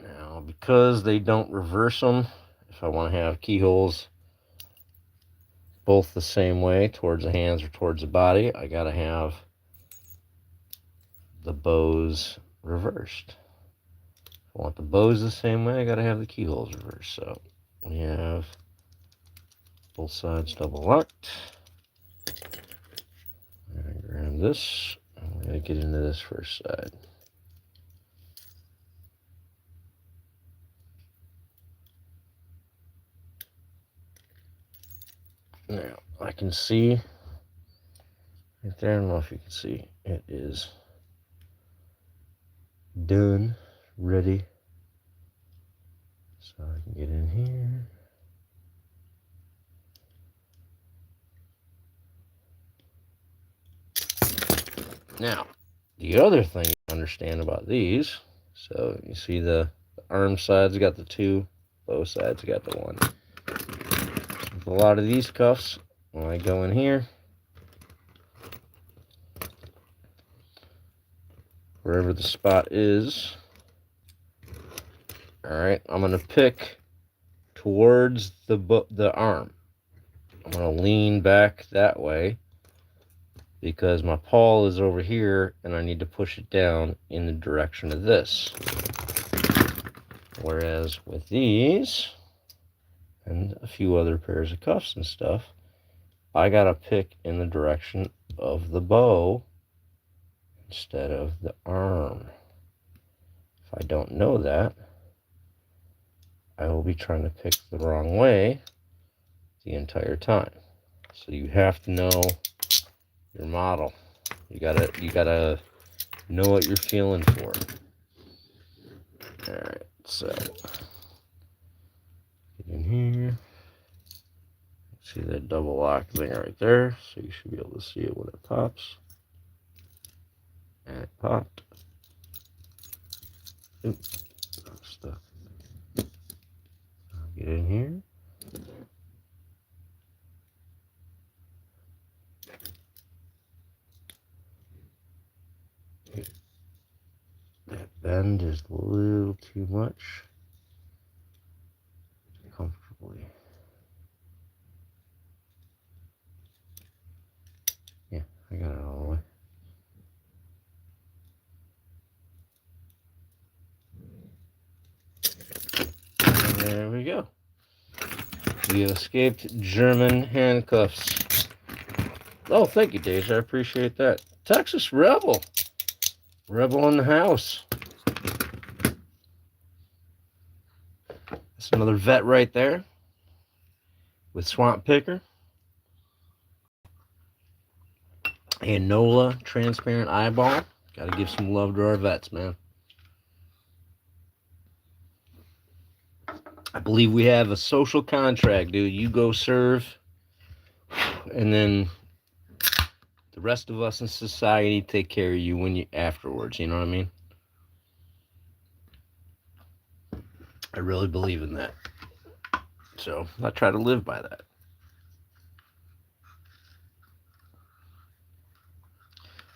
Now, because they don't reverse them, if I want to have keyholes both the same way, towards the hands or towards the body, I got to have the bows reversed. If I want the bows the same way, I got to have the keyholes reversed. So we have both sides double locked. I'm going to grab this. I'm going to get into this first side. Now, I can see right there, I don't know if you can see, it is done, ready. So I can get in here. Now, the other thing to understand about these, so you see the arm sides got the 2, both sides got the 1. With a lot of these cuffs, when I go in here, wherever the spot is, alright, I'm going to pick towards the arm. I'm going to lean back that way because my paw is over here and I need to push it down in the direction of this. Whereas with these and a few other pairs of cuffs and stuff, I gotta pick in the direction of the bow instead of the arm. If I don't know that, I will be trying to pick the wrong way the entire time. So you have to know your model. You gotta know what you're feeling for. Alright, so get in here. See that double lock thing right there, so you should be able to see it when it pops. And it popped. Oops, I'm stuck. I'll get in here. That bend is a little too much. Comfortably. Yeah, I got it all the way. There we go. We escaped German handcuffs. Oh, thank you, Deja. I appreciate that. Texas Rebel. Rebel in the house. That's another vet right there with Swamp Picker. And NOLA transparent eyeball. Got to give some love to our vets, man. I believe we have a social contract, dude. You go serve, and then the rest of us in society take care of you when you afterwards. You know what I mean? I really believe in that. So I try to live by that.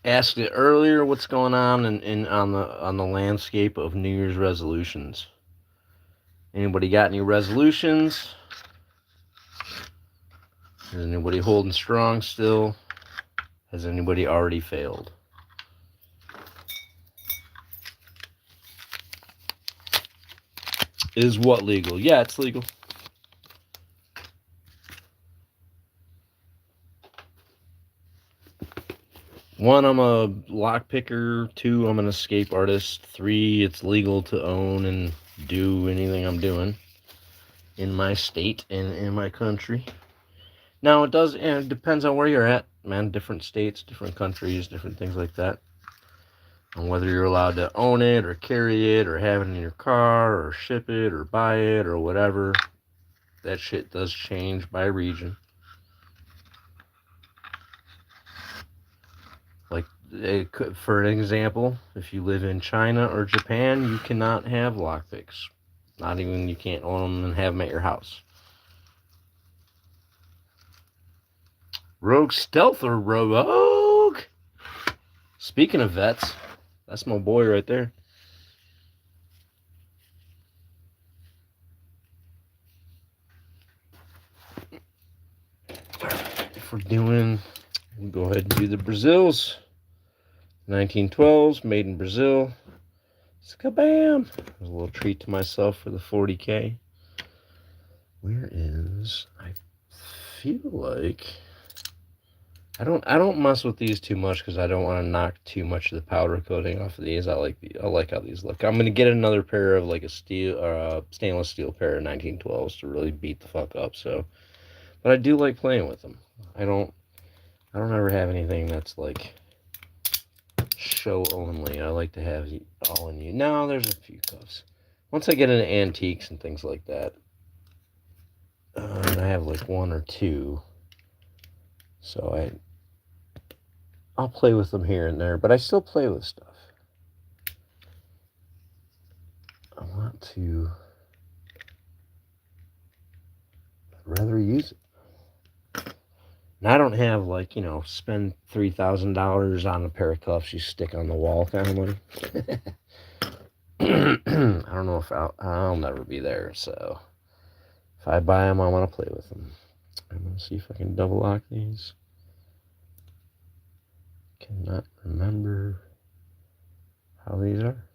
Asked it earlier what's going on on the landscape of New Year's resolutions. Anybody got any resolutions? Is anybody holding strong still? Has anybody already failed? Is what legal? Yeah, it's legal. One, I'm a lockpicker. Two, I'm an escape artist. Three, it's legal to own and do anything I'm doing in my state and in my country. Now, it depends on where you're at, man. Different states, different countries, different things like that. On whether you're allowed to own it or carry it or have it in your car or ship it or buy it or whatever. That shit does change by region. Like, for an example, if you live in China or Japan, you cannot have lockpicks. Not even, you can't own them and have them at your house. Rogue Stealth or Rogue? Speaking of vets, that's my boy right there. If we're doing, we'll go ahead and do the Brazils. 1912s, made in Brazil. Skabam! A little treat to myself for the 40K. Where is, I feel like, I don't mess with these too much because I don't want to knock too much of the powder coating off of these. I like how these look. I'm gonna get another pair of like a steel or a stainless steel pair of 1912s to really beat the fuck up. So, but I do like playing with them. I don't ever have anything that's like show only. I like to have all in you. Now there's a few cuffs. Once I get into antiques and things like that, and I have like one or two, so I'll play with them here and there, but I still play with stuff. I want to, I'd rather use it. And I don't have like, spend $3,000 on a pair of cuffs you stick on the wall kind of money. I don't know if I'll never be there, so if I buy them, I want to play with them. I'm going to see if I can double lock these. Cannot remember how these are.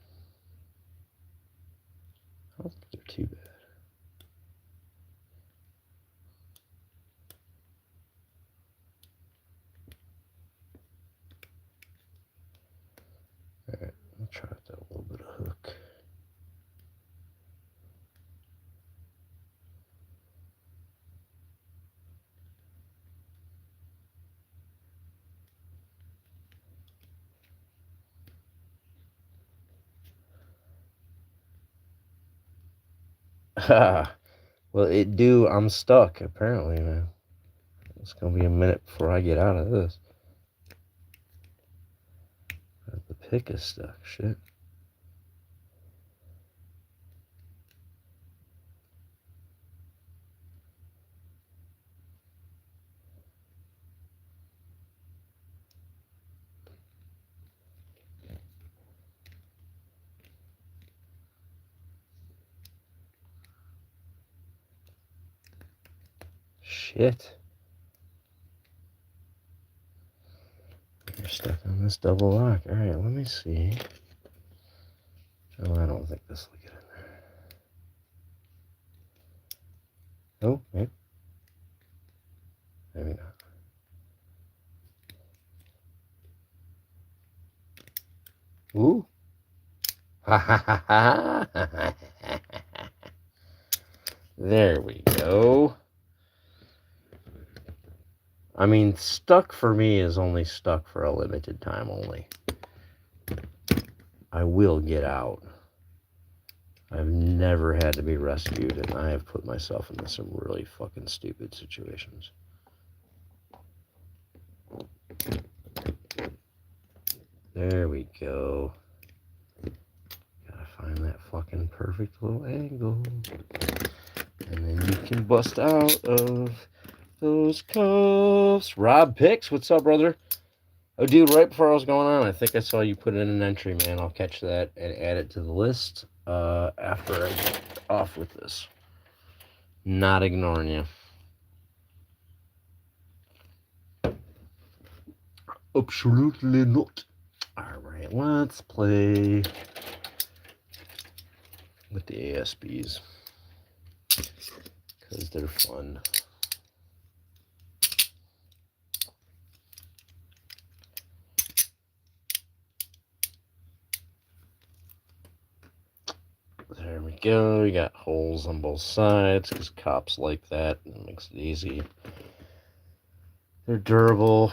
I don't think they're too bad. Alright, I'll try out that little bit of hook. Well, I'm stuck, apparently, man. It's gonna be a minute before I get out of this. The pick is stuck, shit. Shit. You're stuck on this double lock. Alright, let me see. Oh, I don't think this will get in there. Oh, maybe. Maybe not. Ooh. Ha ha ha ha. There we go. I mean, stuck for me is only stuck for a limited time only. I will get out. I've never had to be rescued, and I have put myself into some really fucking stupid situations. There we go. Gotta find that fucking perfect little angle. And then you can bust out of those cuffs. Rob Picks, what's up, brother? Oh, dude, right before I was going on, I think I saw you put in an entry, man. I'll catch that and add it to the list after I get off with this. Not ignoring you. Absolutely not. Alright, let's play with the ASBs. because they're fun. There we go. We got holes on both sides because cops like that. It makes it easy. They're durable.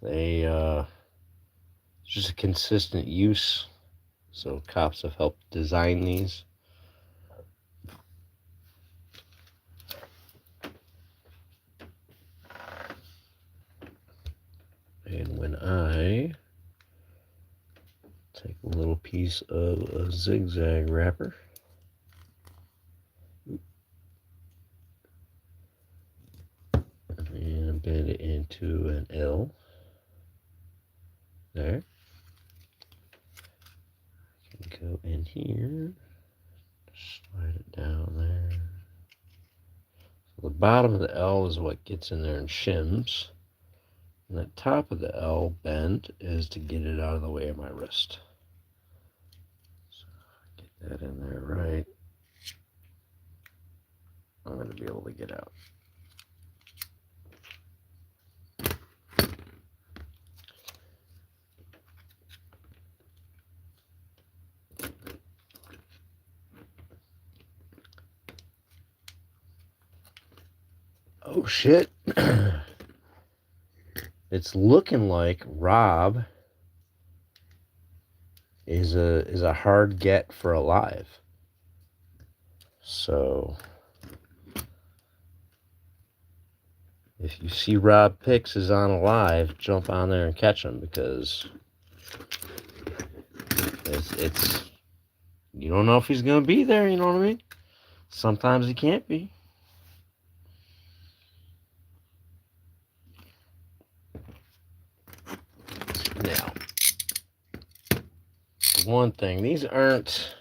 They just a consistent use. So cops have helped design these. And when I take a little piece of a zigzag wrapper, and bend it into an L. There. Can go in here. Slide it down there. So the bottom of the L is what gets in there and shims. And the top of the L bend is to get it out of the way of my wrist. So get that in there right. I'm going to be able to get out. Oh shit. It's looking like Rob is a hard get for alive. So if you see Rob Picks is on alive, jump on there and catch him, because it's you don't know if he's gonna be there, you know what I mean? Sometimes he can't be. Now, one thing, these aren't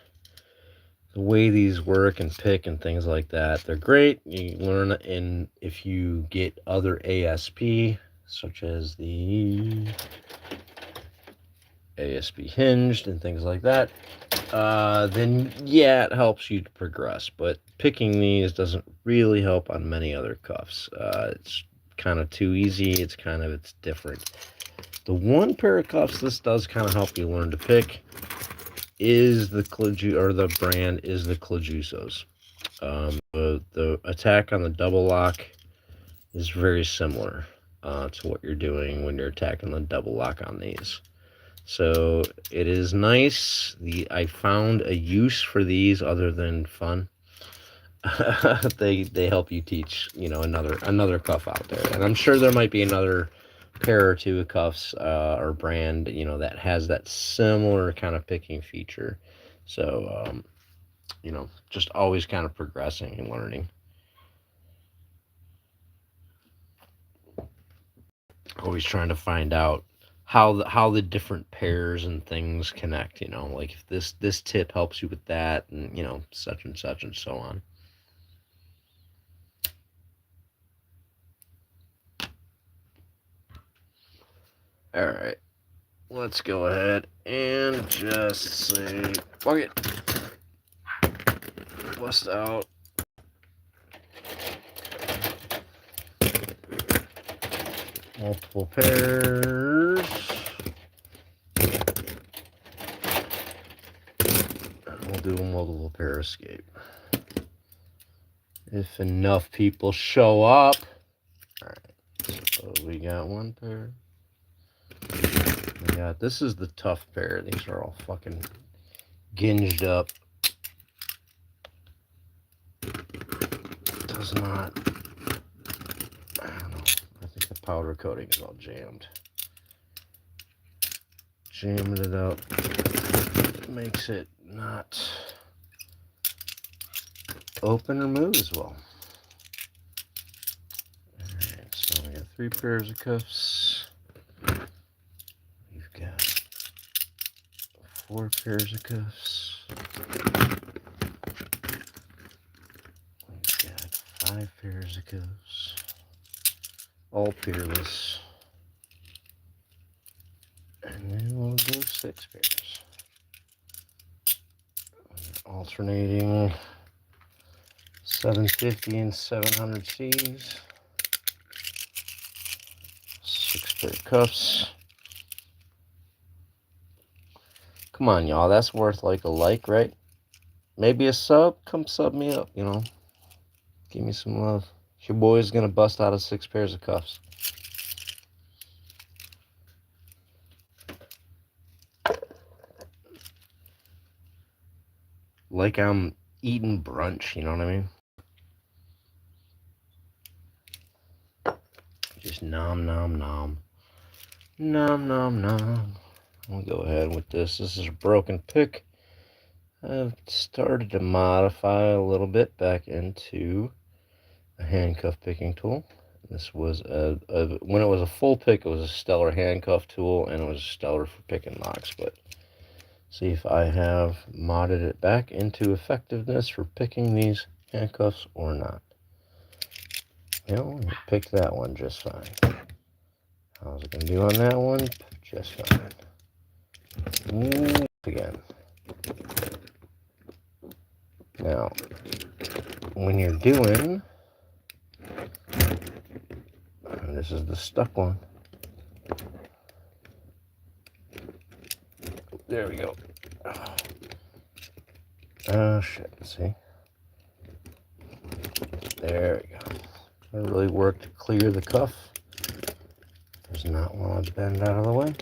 the way these work and pick and things like that. They're great. You learn if you get other ASP, such as the ASP hinged and things like that, then yeah, it helps you to progress. But picking these doesn't really help on many other cuffs. It's kind of too easy. It's different. The one pair of cuffs this does kind of help you learn to pick is the brand is the Clajusos. The attack on the double lock is very similar to what you're doing when you're attacking the double lock on these. So it is nice. I found a use for these other than fun. They help you teach, another cuff out there, and I'm sure there might be another pair or two of cuffs or brand that has that similar kind of picking feature. So just always kind of progressing and learning. Always trying to find out how the different pairs and things connect. Like if this tip helps you with that, and such and such and so on. All right, let's go ahead and just say, fuck it. Bust out. Multiple pairs. And we'll do a multiple pair escape. If enough people show up. Alright, so we got one pair. This is the tough pair. These are all fucking ginged up. Does not, I don't know. I think the powder coating is all jammed. Jamming it up makes it not open or move as well. Alright, so we got 3 pairs of cuffs. We've got 4 pairs of cuffs. We've got 5 pairs of cuffs. All peerless. And then we'll go 6 pairs. Alternating 750 and 700 Cs. 6 pair of cuffs. Come on, y'all. That's worth like a like, right? Maybe a sub. Come sub me up, you know. Give me some love. Your boy's gonna bust out of 6 pairs of cuffs. Like I'm eating brunch, you know what I mean? Just nom nom nom. Nom nom nom. I'll go ahead with this. This is a broken pick. I've started to modify a little bit back into a handcuff picking tool. This was when it was a full pick, it was a stellar handcuff tool, and it was stellar for picking locks. But see if I have modded it back into effectiveness for picking these handcuffs or not. You know, it picked that one just fine. How's it gonna do on that one? Just fine. Ooh, again. Now, when you're doing, and this is the stuck one. There we go. Oh shit, see? There we go. I really worked to clear the cuff. Does not want to bend out of the way.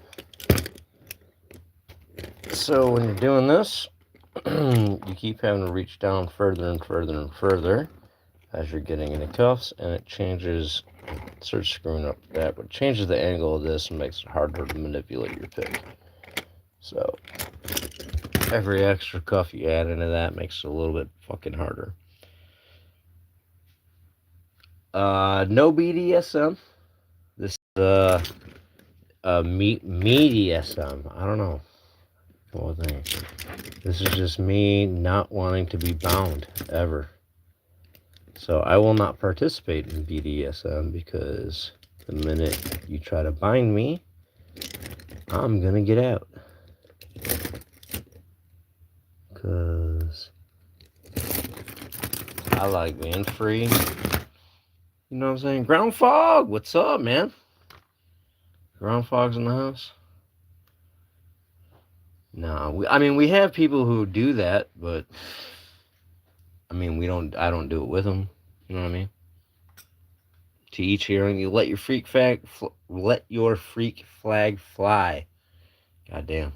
So when you're doing this, you keep having to reach down further and further and further as you're getting into cuffs, and it changes, starts screwing up that, but changes the angle of this and makes it harder to manipulate your pick. So every extra cuff you add into that makes it a little bit fucking harder. No BDSM. This is BDSM. I don't know. Whole thing. This is just me not wanting to be bound ever. So I will not participate in BDSM because the minute you try to bind me, I'm gonna get out. Cause I like being free. You know what I'm saying? Ground Fog, what's up, man? Ground Fog's in the house? No, I mean we have people who do that, but I mean I don't do it with them. You know what I mean? To each hearing, you let your freak flag fly. Goddamn.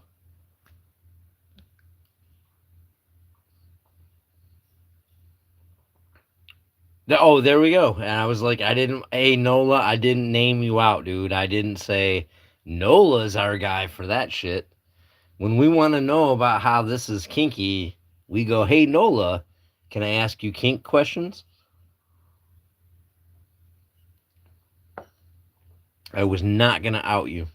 Oh, there we go. And I was like, hey, Nola, I didn't name you out, dude. I didn't say Nola's our guy for that shit. When we want to know about how this is kinky, we go, hey, Nola, can I ask you kink questions? I was not going to out you.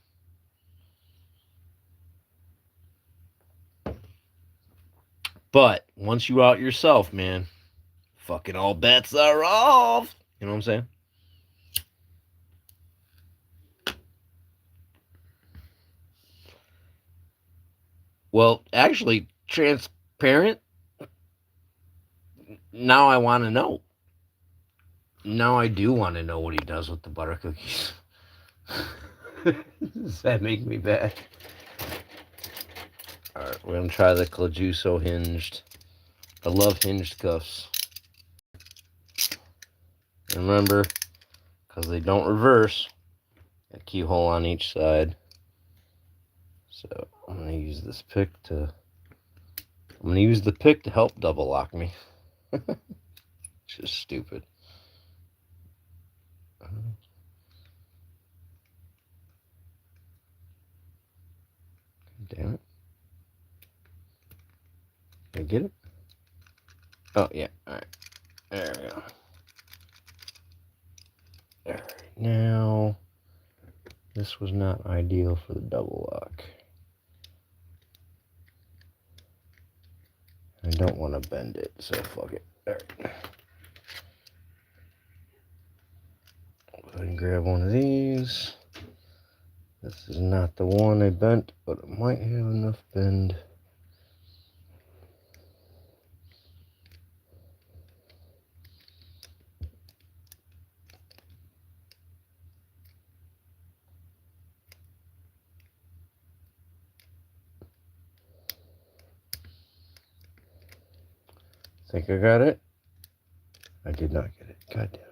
But once you out yourself, man, fucking all bets are off. You know what I'm saying? Well, actually, transparent. Now I want to know. Now I do want to know what he does with the butter cookies. Does that make me bad? Alright, we're going to try the Clajuso hinged. I love hinged cuffs. Remember, because they don't reverse, a keyhole on each side. So I'm going to use this pick to... I'm going to use the pick to help double lock me. It's just stupid. Damn it. Did I get it? Oh, yeah. Alright. There we go. Alright. Now, this was not ideal for the double lock. I don't want to bend it, so fuck it. Alright. Go ahead and grab one of these. This is not the one I bent, but it might have enough bend. I Think I got it? I did not get it. God damn it.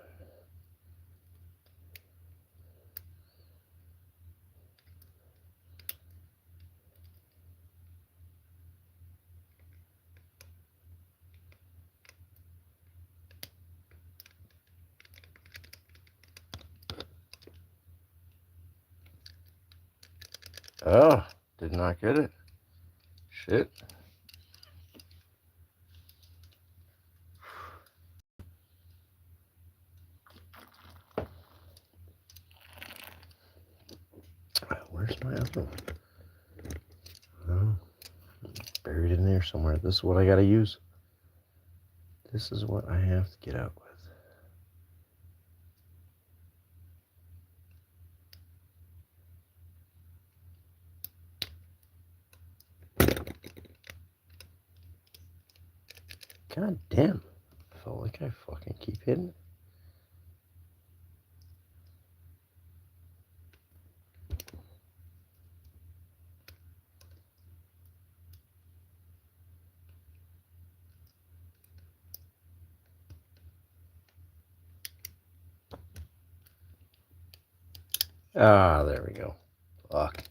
Oh, did not get it. Shit. Where's my other one? Oh, buried in there somewhere. This is what I gotta use. This is what I have to get out with. God damn. I felt like I fucking keep hitting it. Ah, there we go. Fuck.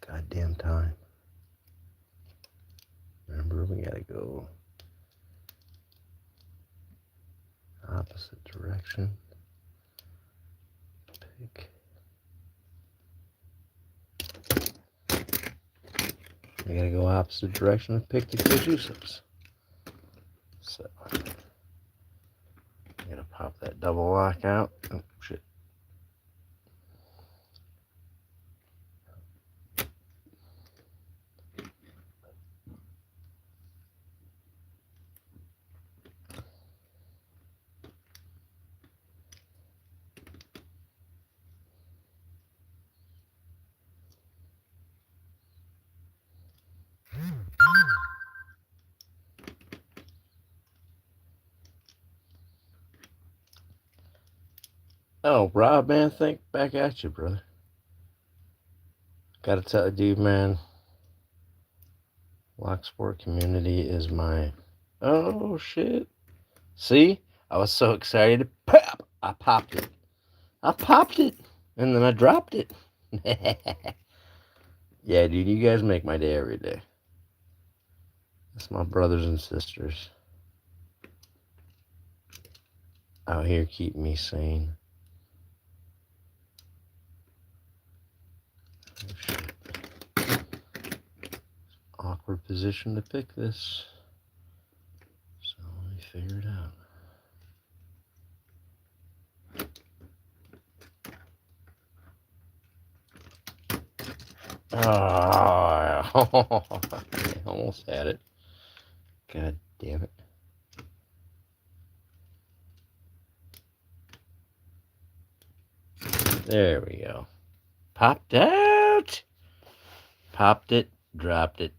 Goddamn time. Remember, we gotta go opposite direction. Pick. We gotta go opposite direction and pick the juice. So, I gotta pop that double lock out. Oh, shit. Oh, Rob, man, think back at you, brother. Gotta tell you, dude, man, lock sport community is my... Oh, shit. See? I was so excited. Pop! I popped it. And then I dropped it. Yeah, dude, you guys make my day every day. That's my brothers and sisters out here keeping me sane. Oh, shit. Awkward position to pick this. So let me figure it out. Oh, I almost had it. God damn it. There we go. Popped out. Popped it, dropped it.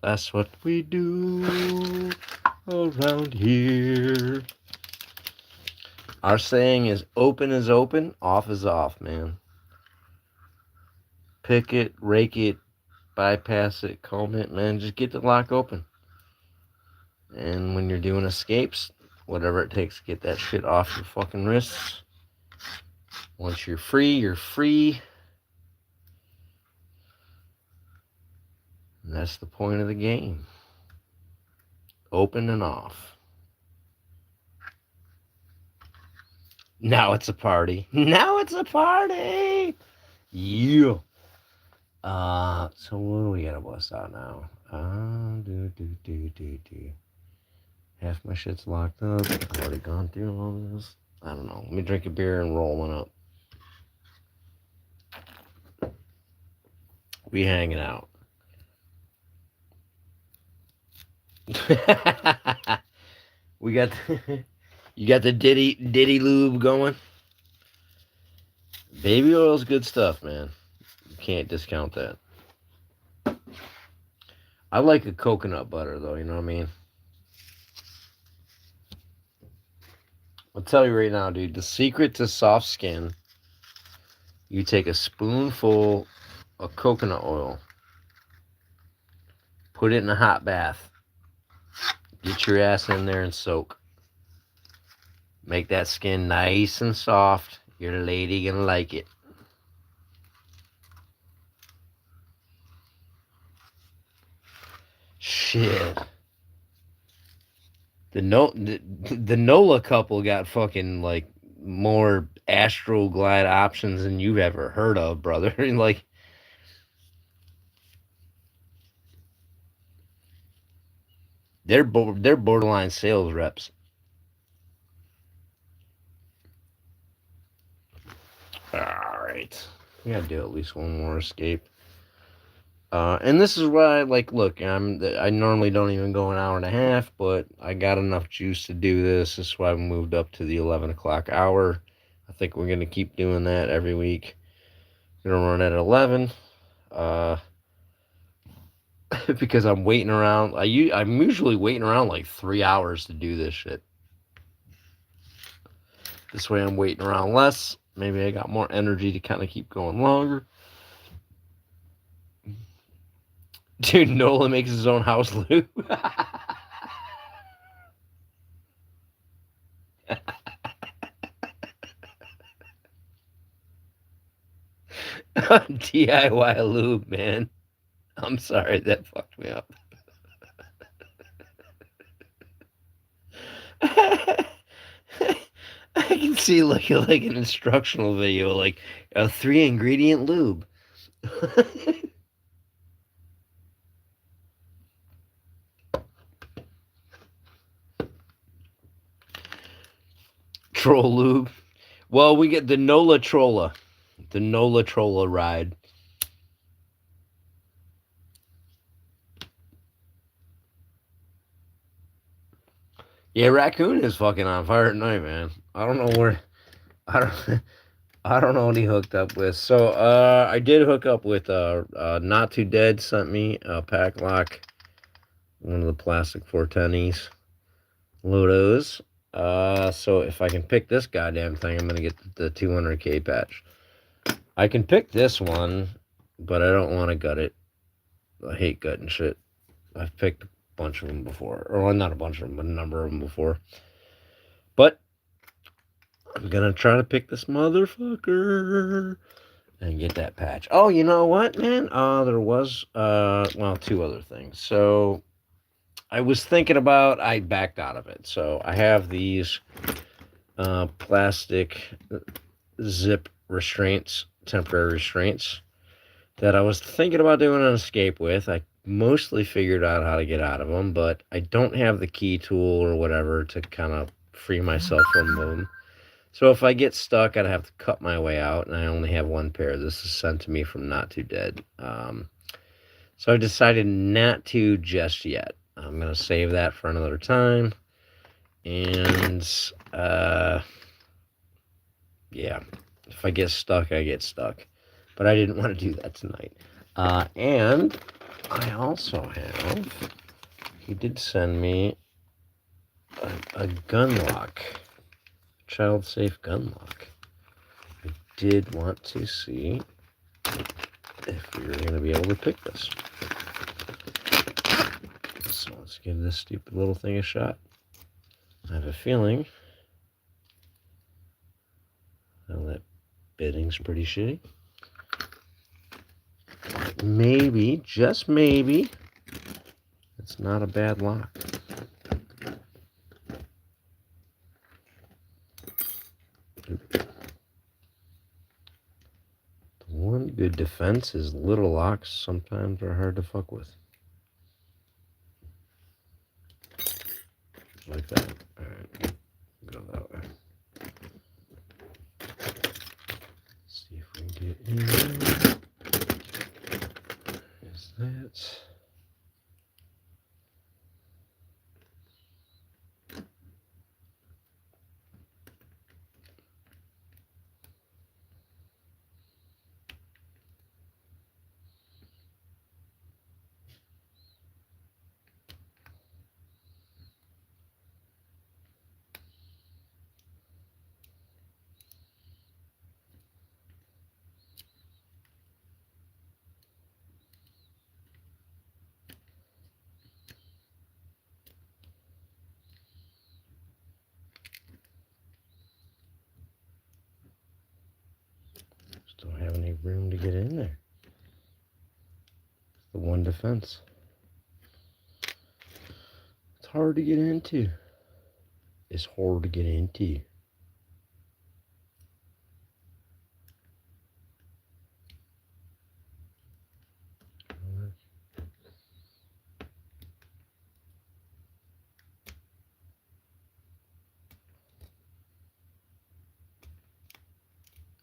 That's what we do around here. Our saying is open, off is off, man. Pick it, rake it, bypass it, comb it, man. Just get the lock open. And when you're doing escapes, whatever it takes to get that shit off your fucking wrists. Once you're free, you're free. And that's the point of the game. Open and off. Now it's a party. Now it's a party. Yeah. So what do we gotta bust out now? Half my shit's locked up. I've already gone through all this. I don't know. Let me drink a beer and roll one up. We hanging out. We got you got the Diddy lube going. Baby oil's good stuff, man. You can't discount that. I like a coconut butter though, you know what I mean? I'll tell you right now, dude, the secret to soft skin, you take a spoonful of coconut oil, put it in a hot bath, Get your ass in there and soak. Make that skin nice and soft. Your lady gonna like it. Shit. The Nola couple got fucking like more Astroglide options than you've ever heard of, brother. Like they're borderline sales reps. All right, we gotta do at least one more escape. And this is why, like, look, I normally don't even go an hour and a half, but I got enough juice to do this. This is why I moved up to the 11 o'clock hour. I think we're gonna keep doing that every week. We're gonna run at 11, because I'm waiting around. I'm usually waiting around like 3 hours to do this shit. This way, I'm waiting around less. Maybe I got more energy to kind of keep going longer. Dude, Nolan makes his own house lube. DIY lube, man. I'm sorry, that fucked me up. I can see like an instructional video, like a 3-ingredient lube. Troll lube. Well, we get the Nola Trolla. The Nola Trolla ride. Yeah, Raccoon is fucking on fire at night, man. I don't know where. I don't. I don't know what he hooked up with. So, I did hook up with Not Too Dead sent me a Padlock, one of the plastic 410s, Lodos. So if I can pick this goddamn thing, I'm gonna get the 200K patch. I can pick this one, but I don't want to gut it. I hate gutting shit. I've picked a bunch of them before, or well, not a bunch of them, but a number of them before. But I'm gonna try to pick this motherfucker and get that patch. Oh, you know what, man? There was well, two other things. So I was thinking about. I backed out of it. So I have these plastic zip restraints, temporary restraints, that I was thinking about doing an escape with. I mostly figured out how to get out of them, but I don't have the key tool or whatever to kind of free myself from them. So if I get stuck, I'd have to cut my way out, and I only have one pair. This is sent to me from Not Too Dead. So I've decided not to just yet. I'm going to save that for another time. And, yeah, if I get stuck, I get stuck. But I didn't want to do that tonight. And I also have, he did send me a gun lock. Child safe gun lock. I did want to see if we were going to be able to pick this. So let's give this stupid little thing a shot. I have a feeling that bidding's pretty shitty. Maybe, just maybe, it's not a bad lock. One good defense is little locks sometimes are hard to fuck with. Like that. Alright, go that way. See if we can get in there. Is that... room to get in there. The one defense. It's hard to get into. It's hard to get into.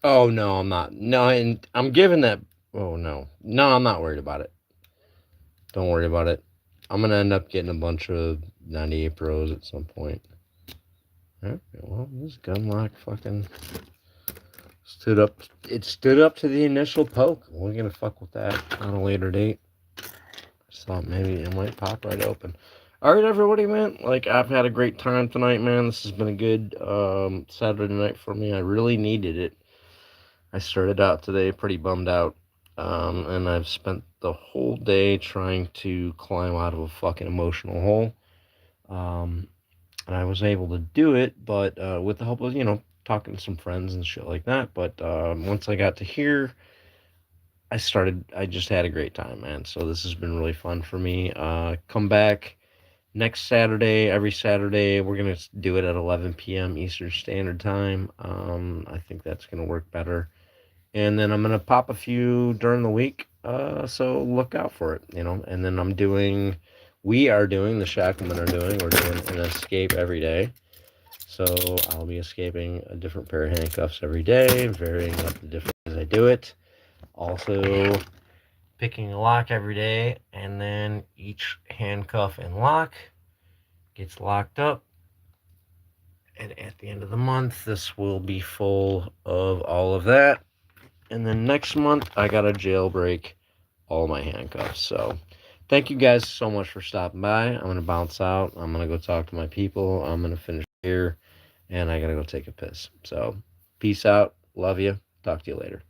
Oh, no, I'm not. No, and I'm giving that. Oh, no. No, I'm not worried about it. Don't worry about it. I'm going to end up getting a bunch of 98 Pros at some point. Alright, well, this gun lock fucking stood up. It stood up to the initial poke. We're going to fuck with that on a later date. Just thought maybe it might pop right open. Alright, everybody, man. Like, I've had a great time tonight, man. This has been a good Saturday night for me. I really needed it. I started out today pretty bummed out, and I've spent the whole day trying to climb out of a fucking emotional hole, and I was able to do it, but with the help of, talking to some friends and shit like that, but once I got to here, I just had a great time, man, so this has been really fun for me. Come back next Saturday, every Saturday, we're going to do it at 11 p.m. Eastern Standard Time. I think that's going to work better. And then I'm going to pop a few during the week, so look out for it, And then the Shacklemen we're doing an escape every day. So I'll be escaping a different pair of handcuffs every day, varying up the different ways I do it. Also, picking a lock every day, and then each handcuff and lock gets locked up. And at the end of the month, this will be full of all of that. And then next month, I got to jailbreak all my handcuffs. So thank you guys so much for stopping by. I'm going to bounce out. I'm going to go talk to my people. I'm going to finish here, and I got to go take a piss. So peace out. Love you. Talk to you later.